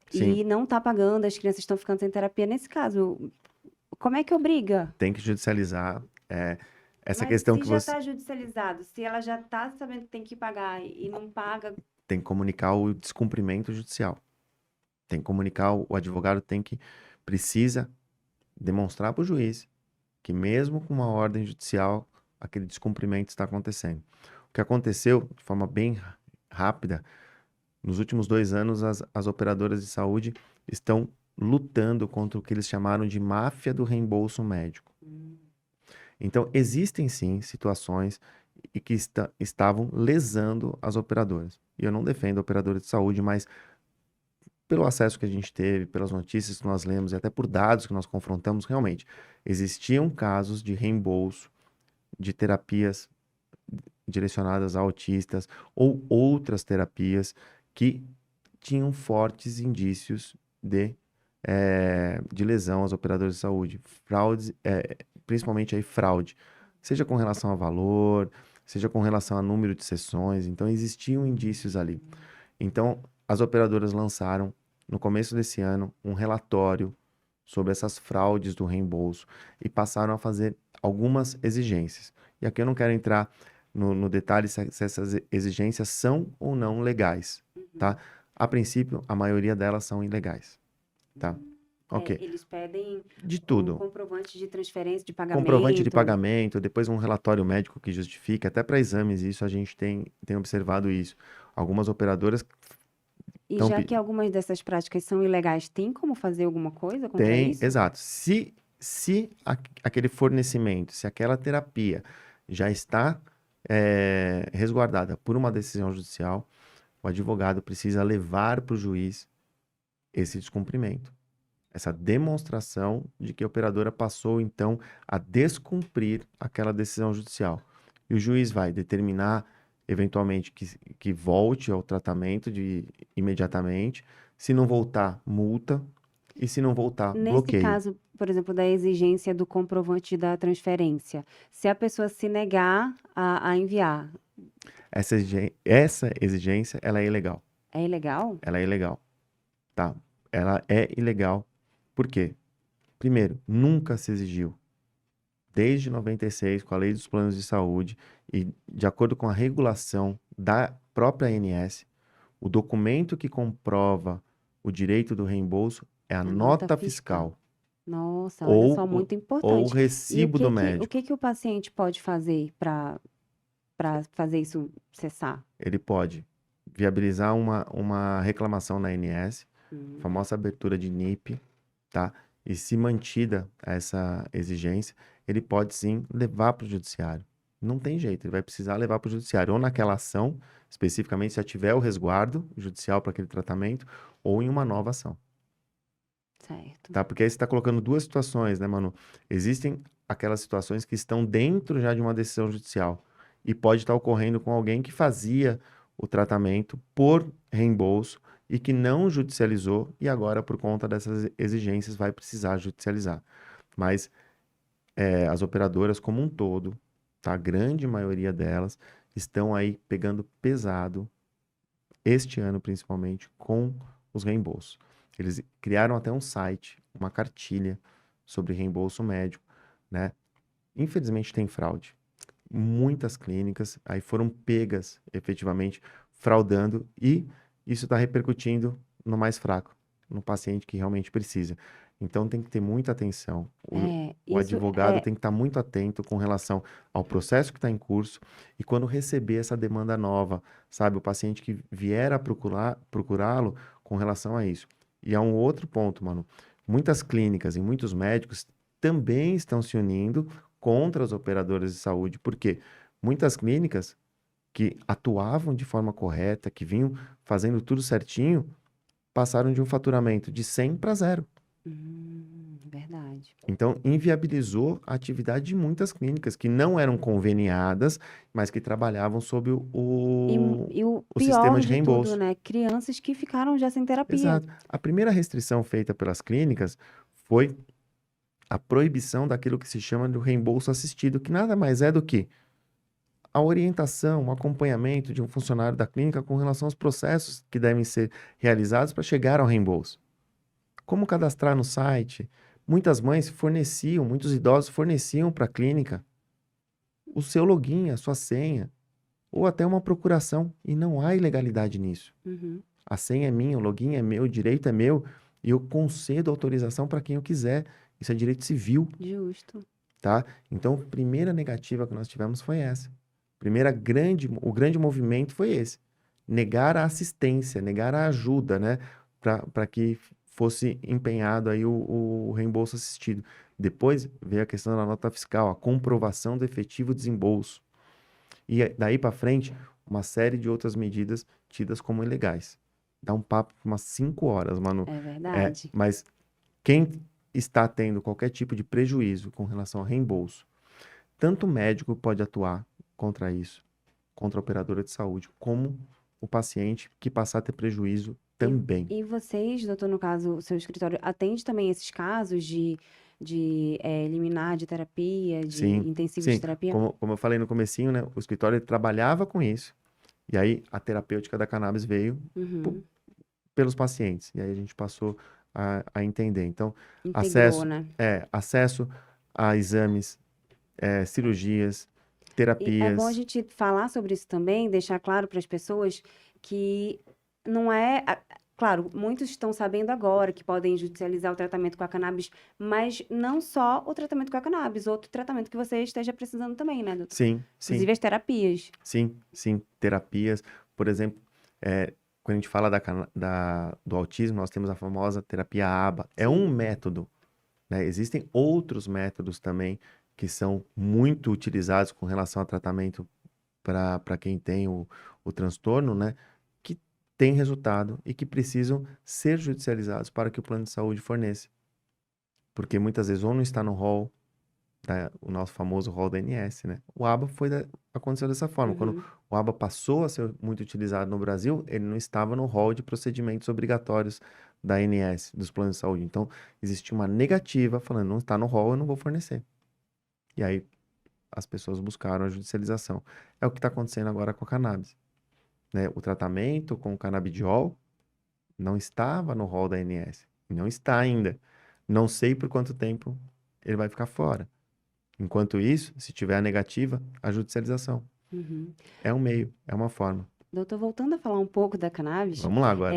Sim, e não está pagando, as crianças estão ficando sem terapia. Nesse caso, como é que obriga? tem que judicializar. Essa Mas questão se que já você está judicializado, se ela já está sabendo que tem que pagar e não paga, tem que comunicar o descumprimento judicial. Tem que comunicar, o advogado precisa demonstrar para o juiz que mesmo com uma ordem judicial, aquele descumprimento está acontecendo. O que aconteceu, de forma bem rápida, nos últimos 2 anos, as operadoras de saúde estão lutando contra o que eles chamaram de máfia do reembolso médico. Então, existem sim situações e que estavam lesando as operadoras. E eu não defendo operadora de saúde, mas pelo acesso que a gente teve, pelas notícias que nós lemos e até por dados que nós confrontamos, realmente existiam casos de reembolso de terapias direcionadas a autistas ou outras terapias que tinham fortes indícios de lesão aos operadores de saúde, fraude, principalmente aí fraude, seja com relação a valor, seja com relação a número de sessões, então existiam indícios ali. Então, as operadoras lançaram, no começo desse ano, um relatório sobre essas fraudes do reembolso e passaram a fazer algumas exigências. E aqui eu não quero entrar no detalhe se essas exigências são ou não legais, tá? A princípio, a maioria delas são ilegais, tá? Ok. Eles pedem De um tudo. comprovante de transferência de Comprovante de pagamento. pagamento, depois um relatório médico que justifique, até para exames, isso a gente tem observado isso. Algumas operadoras E estão. já que algumas dessas práticas são ilegais, tem como fazer alguma coisa contra Tem, isso? exato. Se aquele fornecimento, se aquela terapia já está resguardada por uma decisão judicial, o advogado precisa levar para o juiz esse descumprimento, essa demonstração de que a operadora passou, então, a descumprir aquela decisão judicial. E o juiz vai determinar, eventualmente, que volte ao tratamento imediatamente. Se não voltar, multa. E se não voltar, Nesse bloqueio. caso, por exemplo, da exigência do comprovante da transferência, se a pessoa se negar a enviar, Essa exigência, ela é ilegal. é ilegal? Ela é ilegal, tá? Ela é ilegal. Por quê? Primeiro, nunca se exigiu. Desde 96, com a Lei dos Planos de Saúde e de acordo com a regulação da própria ANS, o documento que comprova o direito do reembolso é a A nota nota fiscal. fiscal Nossa, olha ou, só, muito ou o importante. E recibo do o médico. que que o paciente pode fazer para fazer isso cessar? Ele pode viabilizar uma reclamação na ANS, Hum, famosa abertura de NIP, tá? E se mantida essa exigência, ele pode sim levar para o judiciário. Não tem jeito, ele vai precisar levar para o judiciário, ou naquela ação, especificamente se já tiver o resguardo judicial para aquele tratamento, ou em uma nova ação, certo. tá? Porque aí você está colocando duas situações, né, Manu? Existem aquelas situações que estão dentro já de uma decisão judicial e pode estar ocorrendo com alguém que fazia o tratamento por reembolso e que não judicializou e agora, por conta dessas exigências, vai precisar judicializar. Mas as operadoras como um todo, tá? A grande maioria delas estão aí pegando pesado, este ano principalmente, com os reembolsos. Eles criaram até um site, uma cartilha sobre reembolso médico, né? Infelizmente tem fraude. Muitas clínicas aí foram pegas efetivamente fraudando e isso está repercutindo no mais fraco, no paciente que realmente precisa. Então tem que ter muita atenção. O Isso advogado é tem que estar muito atento com relação ao processo que está em curso e quando receber essa demanda nova, sabe, o paciente que vier a procurá-lo com relação a isso. E há um outro ponto, mano. Muitas clínicas e muitos médicos também estão se unindo contra as operadoras de saúde, porque muitas clínicas que atuavam de forma correta, que vinham fazendo tudo certinho, passaram de um faturamento de 100 para zero. verdade. Então, inviabilizou a atividade de muitas clínicas que não eram conveniadas, mas que trabalhavam sob E o o sistema pior de de tudo, reembolso. né? Crianças que ficaram já sem terapia. Exato. A primeira restrição feita pelas clínicas foi a proibição daquilo que se chama de reembolso assistido, que nada mais é do que a orientação, o acompanhamento de um funcionário da clínica com relação aos processos que devem ser realizados para chegar ao reembolso. Como cadastrar no site? Muitas mães forneciam, muitos idosos forneciam para a clínica o seu login, a sua senha, ou até uma procuração, e não há ilegalidade nisso. Uhum, A senha é minha, o login é meu, o direito é meu, e eu concedo autorização para quem eu quiser. Isso é direito civil, justo. tá? Então, a primeira negativa que nós tivemos foi essa. O grande movimento foi esse. Negar a assistência, negar a ajuda, né? Para que fosse empenhado aí o reembolso assistido. Depois veio a questão da nota fiscal, a comprovação do efetivo desembolso. E daí para frente, uma série de outras medidas tidas como ilegais. Dá um papo por umas 5 horas, Manu. É verdade. Mas quem está tendo qualquer tipo de prejuízo com relação ao reembolso, tanto o médico pode atuar contra isso, contra a operadora de saúde, como o paciente que passar a ter prejuízo também. E vocês, doutor, no caso, o seu escritório atende também esses casos de liminar de terapia, de Sim, intensivo de sim. terapia? Como eu falei no comecinho, né? O escritório ele trabalhava com isso. E aí a terapêutica da cannabis veio Uhum. pelos pacientes. E aí a gente passou a entender. Então, Integrou, acesso, né? acesso a exames, cirurgias, E é bom a terapias. gente falar sobre isso também, deixar claro para as pessoas que não é. Claro, muitos estão sabendo agora que podem judicializar o tratamento com a cannabis, mas não só o tratamento com a cannabis, outro tratamento que você esteja precisando também, né, doutor? Sim, sim, Inclusive as terapias. sim, sim. Terapias. Por exemplo, quando a gente fala do autismo, nós temos a famosa terapia ABA. É um Sim. método, né? Existem outros métodos também que são muito utilizados com relação ao tratamento para quem tem o transtorno, né? Que tem resultado e que precisam ser judicializados para que o plano de saúde forneça. Porque muitas vezes ou não está no rol, o nosso famoso rol da ANS, né? O ABA aconteceu dessa forma. Quando Uhum. o ABA passou a ser muito utilizado no Brasil, ele não estava no rol de procedimentos obrigatórios da ANS, dos planos de saúde. Então, existia uma negativa falando, não está no rol, eu não vou fornecer. E aí, as pessoas buscaram a judicialização. É o que está acontecendo agora com a cannabis, né? O tratamento com o canabidiol não estava no rol da ANS. E não está ainda. Não sei por quanto tempo ele vai ficar fora. Enquanto isso, se tiver a negativa, a judicialização. Uhum. É um meio, é uma forma. Doutor, voltando a falar um pouco da cannabis, Vamos lá agora.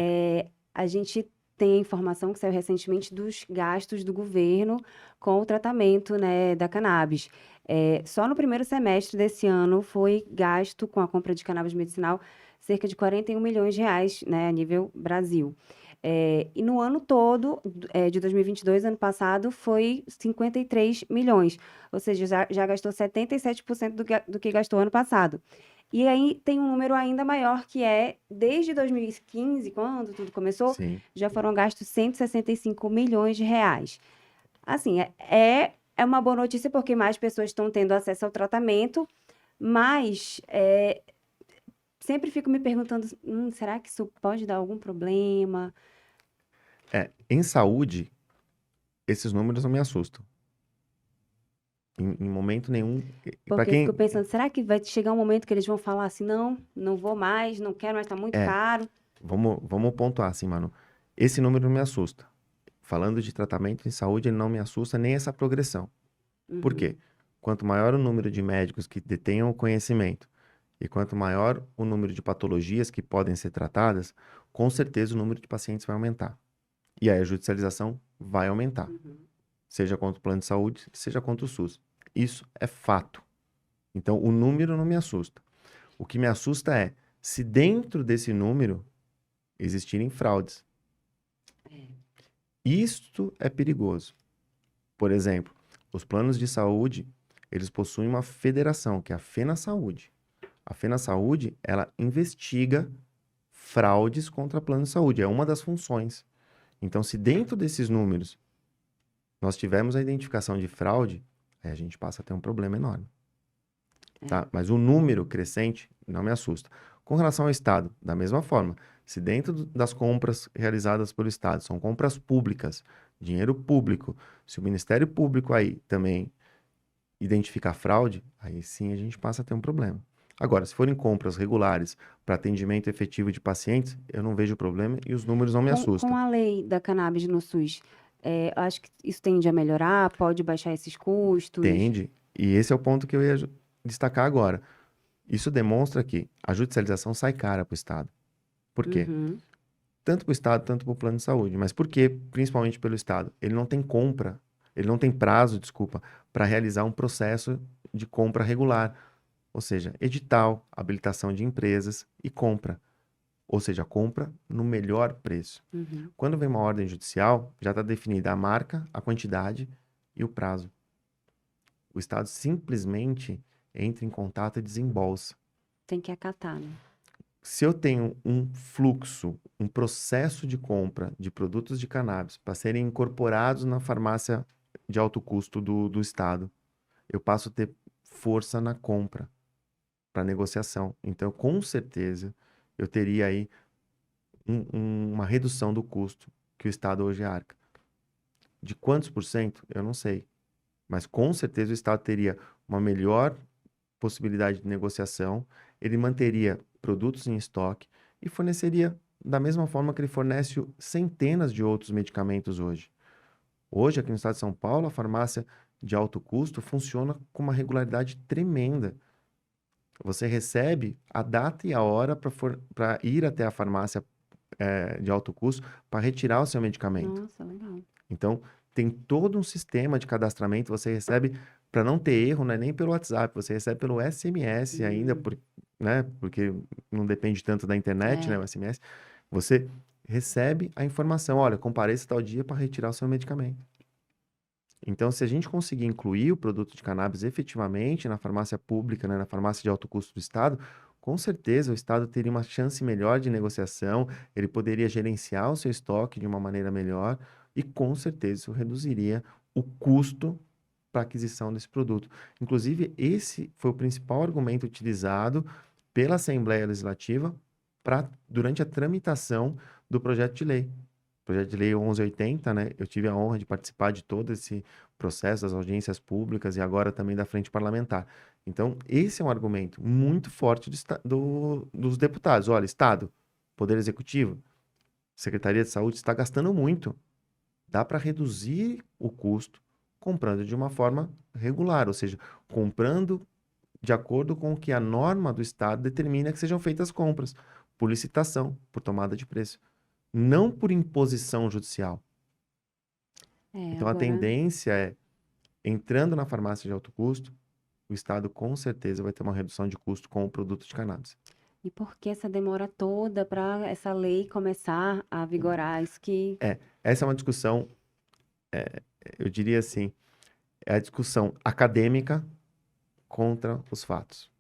a gente tem a informação que saiu recentemente dos gastos do governo com o tratamento, né, da cannabis. Só no primeiro semestre desse ano foi gasto com a compra de cannabis medicinal cerca de 41 milhões de reais, né, a nível Brasil. E no ano todo, de 2022, ano passado, foi 53 milhões, ou seja, já gastou 77% do que gastou ano passado. E aí tem um número ainda maior que desde 2015, quando tudo começou, Sim. já foram gastos 165 milhões de reais. Assim, é uma boa notícia porque mais pessoas estão tendo acesso ao tratamento, mas sempre fico me perguntando, será que isso pode dar algum problema? Em saúde, esses números não me assustam. Em momento nenhum. Para Porque eu fico quem. pensando, será que vai chegar um momento que eles vão falar assim, não, não vou mais, não quero mais, tá muito É, caro. vamos pontuar assim, mano. Esse número não me assusta. Falando de tratamento em saúde, ele não me assusta nem essa progressão. Por Uhum, quê? Quanto maior o número de médicos que detenham o conhecimento e quanto maior o número de patologias que podem ser tratadas, com certeza o número de pacientes vai aumentar. E aí a judicialização vai aumentar, uhum. seja contra o plano de saúde, seja contra o SUS. Isso é fato. Então, o número não me assusta. O que me assusta é se dentro desse número existirem fraudes. Isto é perigoso. Por exemplo, os planos de saúde, eles possuem uma federação, que é a FenaSaúde. A FenaSaúde, ela investiga fraudes contra plano de saúde, é uma das funções. Então, se dentro desses números nós tivermos a identificação de fraude, aí a gente passa a ter um problema enorme. Tá? Mas o número crescente não me assusta. Com relação ao Estado, da mesma forma, se dentro das compras realizadas pelo Estado são compras públicas, dinheiro público, se o Ministério Público aí também identificar fraude, aí sim a gente passa a ter um problema. Agora, se forem compras regulares para atendimento efetivo de pacientes, eu não vejo problema e os números não me Com assustam. a lei da cannabis no SUS, eu acho que isso tende a melhorar, pode baixar esses custos. Tende, e esse é o ponto que eu ia destacar agora. Isso demonstra que a judicialização sai cara para o Estado. Por quê? Uhum, Tanto para o Estado, tanto para o plano de saúde. Mas por quê? Principalmente pelo Estado. Ele não tem compra, ele não tem prazo, desculpa, para realizar um processo de compra regular. Ou seja, edital, habilitação de empresas e compra. ou seja, compra no melhor preço. Uhum. Quando vem uma ordem judicial, já está definida a marca, a quantidade e o prazo. O Estado simplesmente entra em contato e desembolsa. Tem que acatar, né? Se eu tenho um fluxo, um processo de compra de produtos de cannabis para serem incorporados na farmácia de alto custo do Estado, eu passo a ter força na compra, para negociação. Então, com certeza, eu teria aí uma redução do custo que o Estado hoje arca. De quantos por cento? Eu não sei. Mas com certeza o Estado teria uma melhor possibilidade de negociação, ele manteria produtos em estoque e forneceria da mesma forma que ele fornece centenas de outros medicamentos hoje. Hoje, aqui no estado de São Paulo, a farmácia de alto custo funciona com uma regularidade tremenda. Você recebe a data e a hora para ir até a farmácia de alto custo para retirar o seu medicamento. Nossa, legal. Então, tem todo um sistema de cadastramento, você recebe, para não ter erro, não é nem pelo WhatsApp, você recebe pelo SMS ainda, né, porque não depende tanto da internet, né, É. o SMS. Você recebe a informação, olha, compareça tal dia para retirar o seu medicamento. Então, se a gente conseguir incluir o produto de cannabis efetivamente na farmácia pública, né, na farmácia de alto custo do Estado, com certeza o Estado teria uma chance melhor de negociação, ele poderia gerenciar o seu estoque de uma maneira melhor e com certeza isso reduziria o custo para aquisição desse produto. Inclusive, esse foi o principal argumento utilizado pela Assembleia Legislativa durante a tramitação do projeto de lei. Projeto de lei 1180, né? Eu tive a honra de participar de todo esse processo das audiências públicas e agora também da frente parlamentar. Então, esse é um argumento muito forte dos deputados. Olha, Estado, Poder Executivo, Secretaria de Saúde está gastando muito. Dá para reduzir o custo comprando de uma forma regular, ou seja, comprando de acordo com o que a norma do Estado determina que sejam feitas compras, por licitação, por tomada de preço, não por imposição judicial. É, Então, a agora. tendência é, entrando na farmácia de alto custo, o Estado com certeza vai ter uma redução de custo com o produto de cannabis. E por que essa demora toda para essa lei começar a vigorar? Isso que. Essa é uma discussão, eu diria assim, é a discussão acadêmica contra os fatos.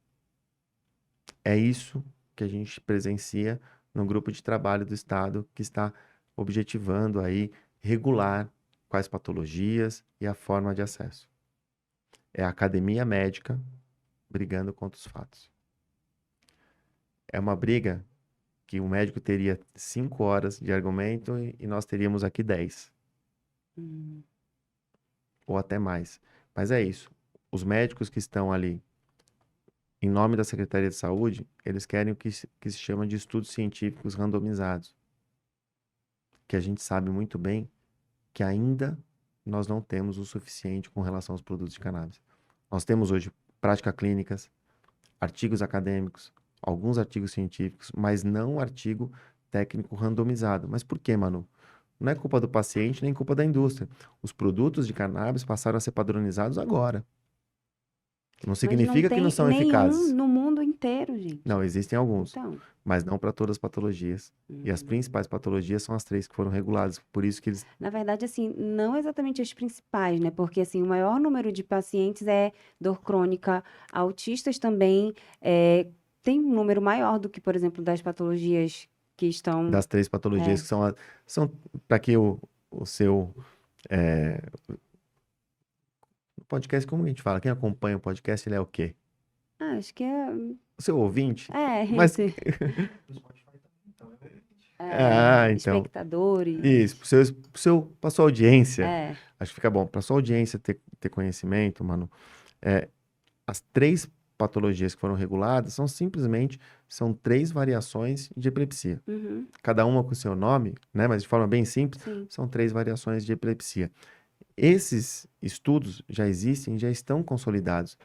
É isso que a gente presencia no grupo de trabalho do Estado que está objetivando aí regular quais patologias e a forma de acesso. É a academia médica brigando contra os fatos. É uma briga que o médico teria 5 horas de argumento e nós teríamos aqui 10, Hum, ou até mais. Mas é isso. Os médicos que estão ali, em nome da Secretaria de Saúde, eles querem o que se chama de estudos científicos randomizados, que a gente sabe muito bem que ainda nós não temos o suficiente com relação aos produtos de cannabis. Nós temos hoje práticas clínicas, artigos acadêmicos, alguns artigos científicos, mas não artigo técnico randomizado. Mas por quê, Manu? Não é culpa do paciente nem culpa da indústria. Os produtos de cannabis passaram a ser padronizados agora. Não Mas não significa que não tem são nenhum eficazes. no mundo inteiro, gente. Não, existem alguns, Então. mas não para todas as patologias. E as principais patologias são as 3 que foram reguladas. Por isso que eles. Na verdade, assim, não exatamente as principais, né? Porque, assim, o maior número de pacientes é dor crônica, autistas também, tem um número maior do que, por exemplo, das patologias que estão. Das 3 patologias É, que são para que o seu é, podcast, como a gente fala, quem acompanha o podcast, ele é o quê? acho que é, O seu ouvinte? Mas, esse, então, espectadores, isso, para sua audiência, é, acho que fica bom, para sua audiência ter conhecimento, mano, é, as 3 patologias que foram reguladas são 3 variações de epilepsia. uhum, Cada uma com seu nome, né, mas de forma bem simples, sim, são 3 variações de epilepsia. Esses estudos já existem, já estão consolidados,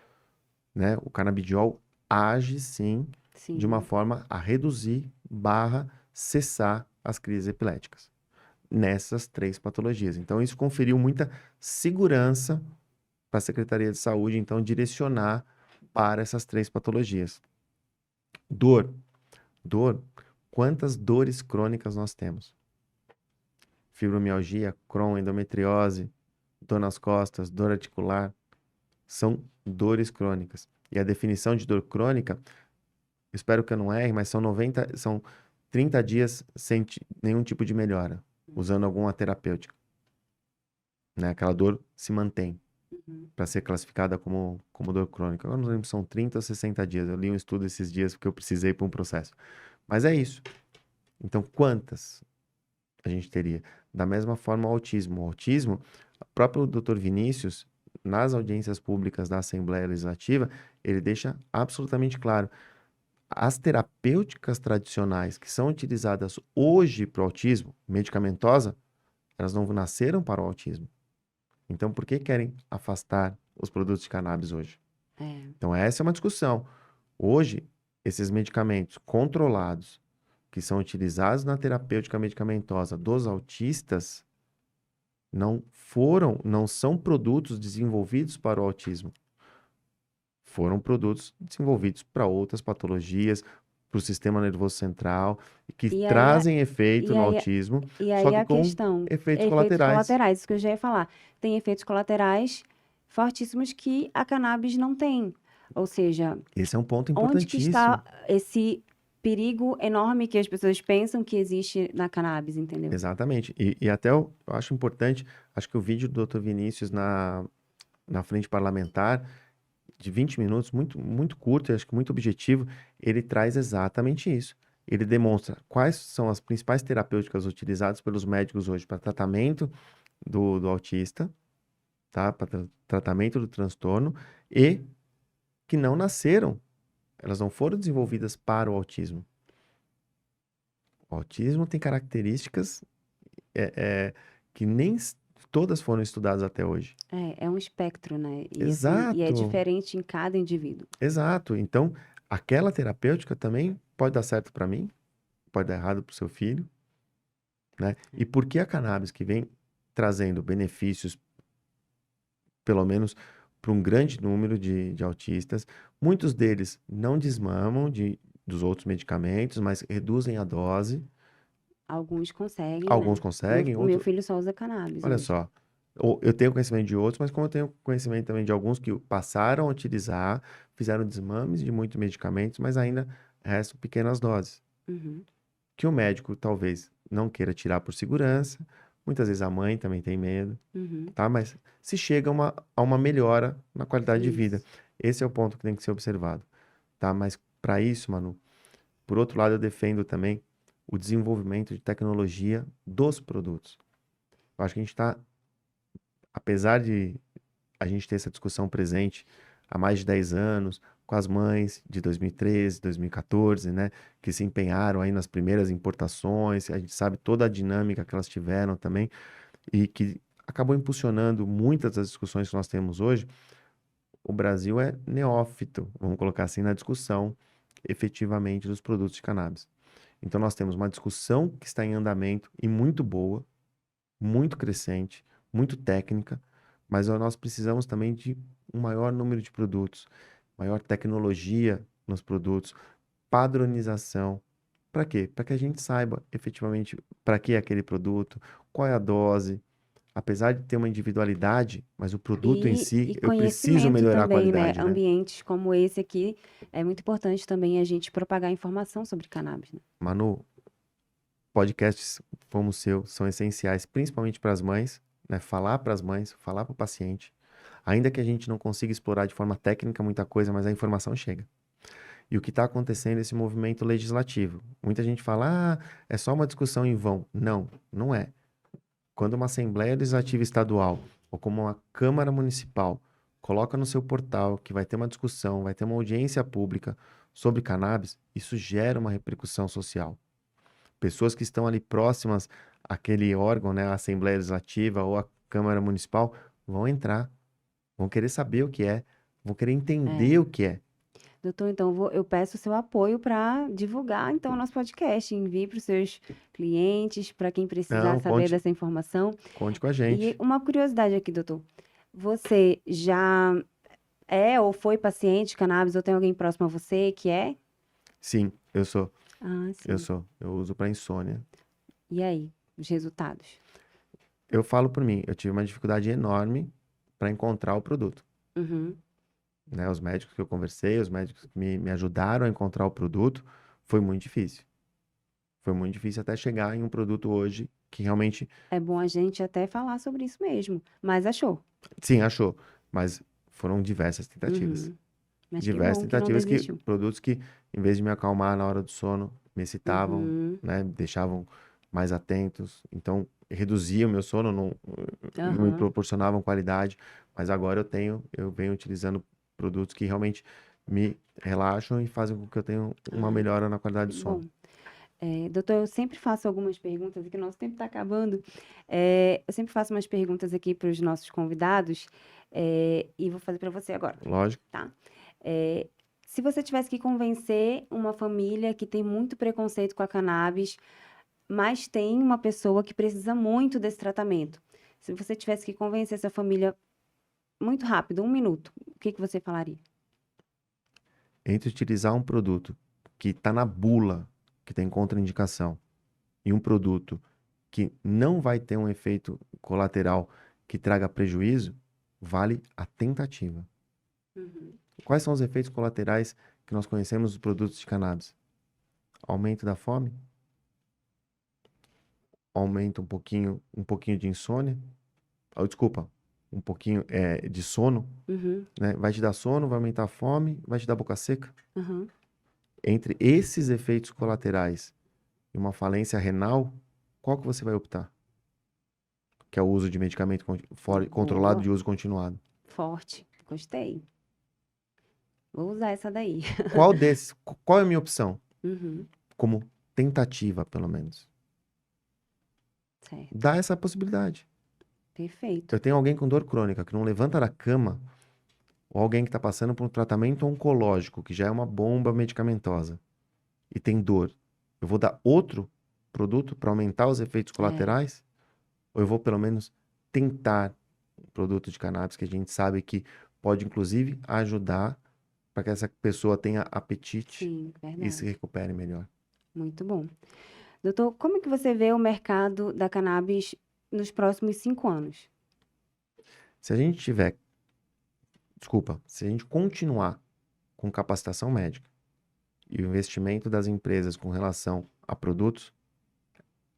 né? O canabidiol age sim de uma sim. forma a reduzir barra cessar as crises epiléticas nessas 3 patologias. Então, isso conferiu muita segurança para a Secretaria de Saúde, então, direcionar para essas 3 patologias. Dor. Dor, quantas dores crônicas nós temos. Fibromialgia, Crohn, endometriose, dor nas costas, dor articular, são dores crônicas. E a definição de dor crônica, espero que eu não erre, mas são 30 dias sem nenhum tipo de melhora, usando alguma terapêutica. Né? Aquela dor se mantém para ser classificada como dor crônica. Eu não lembro se são 30 ou 60 dias. Eu li um estudo esses dias porque eu precisei para um processo. Mas é isso. Então, quantas a gente teria? Da mesma forma, o autismo. O autismo, o próprio Dr. Vinícius, nas audiências públicas da Assembleia Legislativa, ele deixa absolutamente claro. As terapêuticas tradicionais que são utilizadas hoje para o autismo, medicamentosa, elas não nasceram para o autismo. Então, por que querem afastar os produtos de cannabis hoje? Então, essa é uma discussão. Hoje, esses medicamentos controlados, que são utilizados na terapêutica medicamentosa dos autistas, não são produtos desenvolvidos para o autismo. Foram produtos desenvolvidos para outras patologias, para o sistema nervoso central, que E aí, trazem efeito e no aí, autismo, e só aí que a com questão, efeitos efeitos colaterais. colaterais, isso que eu já ia falar. Tem efeitos colaterais fortíssimos que a cannabis não tem. Ou seja, Esse é um ponto onde que importantíssimo. está esse perigo enorme que as pessoas pensam que existe na cannabis, entendeu? Exatamente. E até eu acho importante, acho que o vídeo do Dr. Vinícius na frente parlamentar, de 20 minutos, muito, muito curto e acho que muito objetivo, ele traz exatamente isso. Ele demonstra quais são as principais terapêuticas utilizadas pelos médicos hoje para tratamento do autista, tá? Para tratamento do transtorno e que não nasceram, elas não foram desenvolvidas para o autismo. O autismo tem características que nem todas foram estudadas até hoje. É um espectro, né? E assim, e é Exato, diferente em cada indivíduo. exato. Então, aquela terapêutica também pode dar certo para mim, pode dar errado para o seu filho, né? E por que a cannabis que vem trazendo benefícios, pelo menos para um grande número de autistas, muitos deles não desmamam dos outros medicamentos, mas reduzem a dose. Alguns conseguem, Alguns né? conseguem, O meu outros. filho só usa cannabis Olha hoje. só, eu tenho conhecimento de outros, mas como eu tenho conhecimento também de alguns que passaram a utilizar, fizeram desmames de muitos medicamentos, mas ainda restam pequenas doses. Uhum, Que o médico talvez não queira tirar por segurança, muitas vezes a mãe também tem medo, uhum. tá? Mas se chega a uma melhora na qualidade de vida. Isso. Esse é o ponto que tem que ser observado, tá? Mas para isso, Manu, por outro lado, eu defendo também o desenvolvimento de tecnologia dos produtos. Eu acho que a gente está, apesar de a gente ter essa discussão presente há mais de 10 anos, com as mães de 2013, 2014, né, que se empenharam aí nas primeiras importações, a gente sabe toda a dinâmica que elas tiveram também, e que acabou impulsionando muitas das discussões que nós temos hoje. O Brasil é neófito, vamos colocar assim, na discussão efetivamente dos produtos de cannabis. Então nós temos uma discussão que está em andamento e muito boa, muito crescente, muito técnica, mas nós precisamos também de um maior número de produtos, maior tecnologia nos produtos, padronização. Para quê? Para que a gente saiba efetivamente para que é aquele produto, qual é a dose. Apesar de ter uma individualidade, mas o produto em si, E eu preciso conhecimento melhorar a também, né? qualidade, né? Ambientes como esse aqui, é muito importante também a gente propagar informação sobre cannabis, né? Manu, podcasts como o seu são essenciais, principalmente para as mães, né? Falar para as mães, falar para o paciente. Ainda que a gente não consiga explorar de forma técnica muita coisa, mas a informação chega. E o que está acontecendo é esse movimento legislativo. Muita gente fala, é só uma discussão em vão. Não, não é. Quando uma Assembleia Legislativa Estadual ou como uma Câmara Municipal coloca no seu portal que vai ter uma discussão, vai ter uma audiência pública sobre cannabis, isso gera uma repercussão social. Pessoas que estão ali próximas àquele órgão, né, a Assembleia Legislativa ou a Câmara Municipal, vão entrar, vão querer saber o que é, vão querer entender É. o que é. Doutor, então eu peço o seu apoio para divulgar então o nosso podcast, envie para os seus clientes, para quem precisar Não, saber conte, dessa informação. conte com a E gente. uma curiosidade aqui, doutor. Você já é ou foi paciente de cannabis ou tem alguém próximo a você que é? Sim, eu sou. Ah, Eu sim. sou. Eu uso para insônia. E aí, os resultados? Eu falo por mim, eu tive uma dificuldade enorme para encontrar o produto, Uhum. né? Os médicos que eu conversei, os médicos que me ajudaram a encontrar o produto, foi muito difícil. Foi muito difícil até chegar em um produto hoje que realmente, É bom a gente até falar sobre isso mesmo. Mas achou. sim, achou, mas foram diversas tentativas. Uhum. Mas que Diversas bom que não tentativas que, desistiu. produtos que, em vez de me acalmar na hora do sono, me excitavam, Uhum. né? Me deixavam mais atentos. Então, reduziam o meu sono, não me Aham. proporcionavam qualidade. Mas agora eu venho utilizando produtos que realmente me relaxam e fazem com que eu tenha uma Ah, melhora na qualidade que do sono. bom. Doutor, eu sempre faço algumas perguntas aqui, nosso tempo está acabando. Eu sempre faço umas perguntas aqui para os nossos convidados, e vou fazer para você agora, Lógico. tá? Eh, Se você tivesse que convencer uma família que tem muito preconceito com a cannabis, mas tem uma pessoa que precisa muito desse tratamento. Se você tivesse que convencer essa família muito rápido, 1 minuto, o que que você falaria? Entre utilizar um produto que está na bula, que tem contraindicação, e um produto que não vai ter um efeito colateral que traga prejuízo, vale a tentativa. Uhum. Quais são os efeitos colaterais que nós conhecemos dos produtos de cannabis? Aumento da fome, aumenta um pouquinho de insônia, desculpa, um pouquinho de sono, Uhum. né? Vai te dar sono, vai aumentar a fome, vai te dar boca seca. Uhum. Entre esses efeitos colaterais e uma falência renal, qual que você vai optar? Que é o uso de medicamento controlado Boa, de uso continuado. forte, gostei. Vou usar essa daí. Qual desses, qual é a minha opção? Uhum. Como tentativa, pelo menos. Certo, Dá essa possibilidade. perfeito. Eu tenho alguém com dor crônica que não levanta da cama, ou alguém que está passando por um tratamento oncológico, que já é uma bomba medicamentosa, e tem dor. Eu vou dar outro produto para aumentar os efeitos É, colaterais? Ou eu vou, pelo menos, tentar um produto de cannabis que a gente sabe que pode, inclusive, ajudar para que essa pessoa tenha apetite sim, e se verdade. recupere melhor? Muito bom. Doutor, como é que você vê o mercado da cannabis nos próximos 5 anos? Se a gente tiver, desculpa, se a gente continuar com capacitação médica e o investimento das empresas com relação a produtos,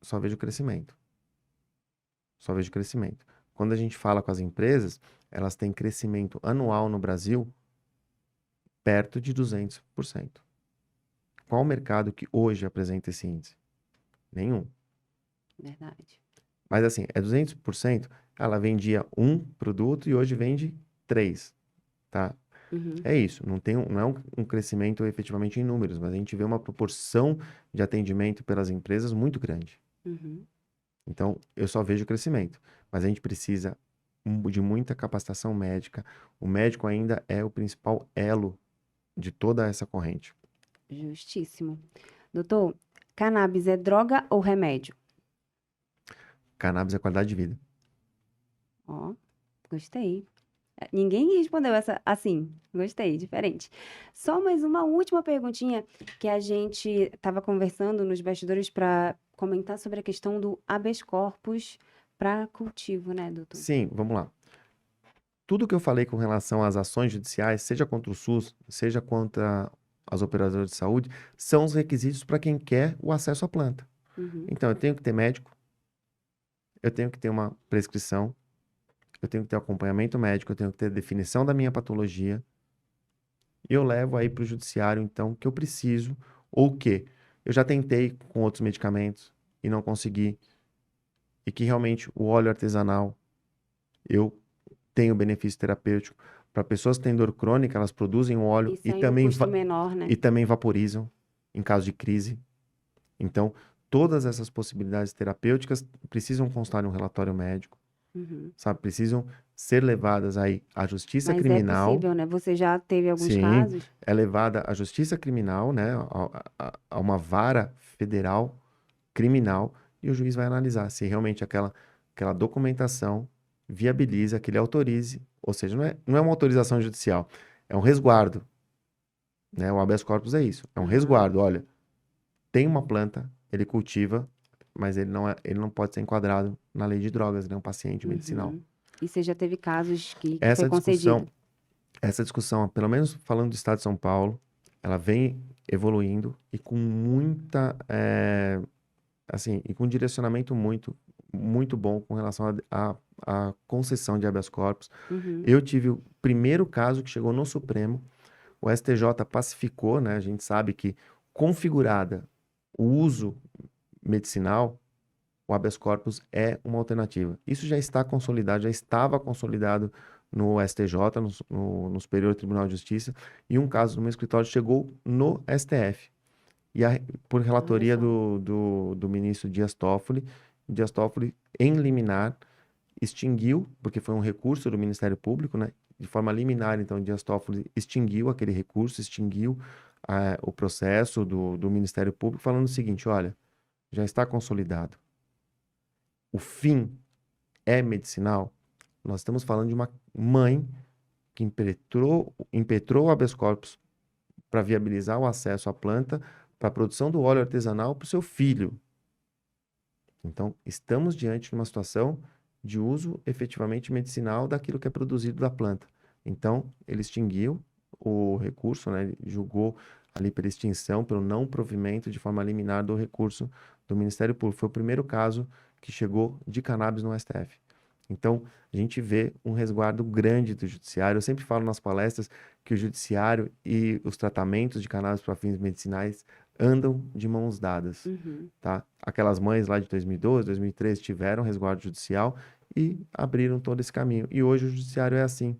só vejo crescimento. Só vejo crescimento. Quando a gente fala com as empresas, elas têm crescimento anual no Brasil perto de 200%. Qual o mercado que hoje apresenta esse índice? Nenhum. Verdade. Mas assim, é 200%, ela vendia um produto e hoje vende três, tá? Uhum, É isso, não é um crescimento efetivamente em números, mas a gente vê uma proporção de atendimento pelas empresas muito grande. uhum. Então, eu só vejo crescimento, mas a gente precisa de muita capacitação médica. O médico ainda é o principal elo de toda essa corrente. Justíssimo. Doutor, cannabis é droga ou remédio? Cannabis é qualidade de vida. Ó, gostei. Ninguém respondeu essa assim. Gostei, diferente. Só mais uma última perguntinha que a gente estava conversando nos bastidores para comentar sobre a questão do habeas corpus para cultivo, né, doutor? Sim, vamos lá. Tudo que eu falei com relação às ações judiciais, seja contra o SUS, seja contra as operadoras de saúde, são os requisitos para quem quer o acesso à planta. Uhum, Então, eu tenho que ter médico, eu tenho que ter uma prescrição, eu tenho que ter acompanhamento médico, eu tenho que ter definição da minha patologia, e eu levo aí para o judiciário, então, que eu preciso, ou que eu já tentei com outros medicamentos e não consegui, e que realmente o óleo artesanal, eu tenho benefício terapêutico. Para pessoas que têm dor crônica, elas produzem o óleo isso aí um custo menor, né? e também vaporizam em caso de crise. Então, todas essas possibilidades terapêuticas precisam constar em um relatório médico, Uhum. sabe? Precisam ser levadas aí à justiça Mas é criminal. possível, né? Você já teve alguns Sim, casos? é levada à justiça criminal, né? A uma vara federal criminal, e o juiz vai analisar se realmente aquela documentação viabiliza que ele autorize, ou seja, não é uma autorização judicial, é um resguardo, né? O habeas corpus é isso, é um Ah, resguardo. Olha, tem uma planta, ele cultiva, mas ele não pode ser enquadrado na lei de drogas, ele é um paciente medicinal. Uhum. E você já teve casos que foi Essa concedido? discussão, essa discussão, pelo menos falando do estado de São Paulo, ela vem evoluindo e com muita, assim, e com um direcionamento muito bom com relação à concessão de habeas corpus. Uhum. Eu tive o primeiro caso que chegou no Supremo, o STJ pacificou, né? A gente sabe que configurada o uso medicinal, o habeas corpus é uma alternativa. Isso já está consolidado, já estava consolidado no STJ, no Superior Tribunal de Justiça, e um caso no meu escritório chegou no STF. E por Olha relatoria só. do ministro Dias Toffoli, em liminar, extinguiu, porque foi um recurso do Ministério Público, né? De forma liminar, então, Dias Toffoli extinguiu aquele recurso, extinguiu o processo do Ministério Público, falando o seguinte: olha, já está consolidado. O fim é medicinal. Nós estamos falando de uma mãe que impetrou o habeas corpus para viabilizar o acesso à planta, para a produção do óleo artesanal para o seu filho. Então, estamos diante de uma situação de uso efetivamente medicinal daquilo que é produzido da planta. Então, ele extinguiu o recurso, né? Ele julgou ali pela extinção, pelo não provimento de forma liminar do recurso do Ministério Público. Foi o primeiro caso que chegou de cannabis no STF. Então, a gente vê um resguardo grande do judiciário. Eu sempre falo nas palestras que o judiciário e os tratamentos de cannabis para fins medicinais andam de mãos dadas, Uhum. tá? Aquelas mães lá de 2012, 2013 tiveram resguardo judicial e abriram todo esse caminho. E hoje o judiciário é assim,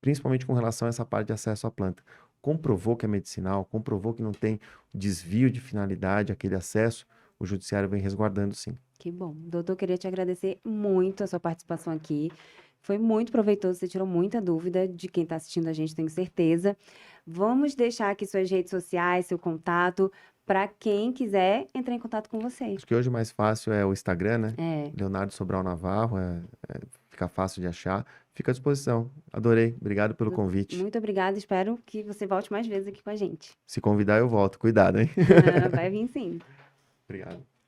principalmente com relação a essa parte de acesso à planta. Comprovou que é medicinal, comprovou que não tem desvio de finalidade, aquele acesso, o judiciário vem resguardando sim. Que bom. Doutor, queria te agradecer muito a sua participação aqui. Foi muito proveitoso, você tirou muita dúvida de quem está assistindo a gente, tenho certeza. Vamos deixar aqui suas redes sociais, seu contato, para quem quiser entrar em contato com você. Acho que hoje o mais fácil é o Instagram, né? É, Leonardo Sobral Navarro, fica fácil de achar. Fica à disposição. Adorei. Obrigado pelo convite. muito obrigada, espero que você volte mais vezes aqui com a gente. Se convidar, eu volto. Cuidado, hein? Vai vir sim. Obrigado.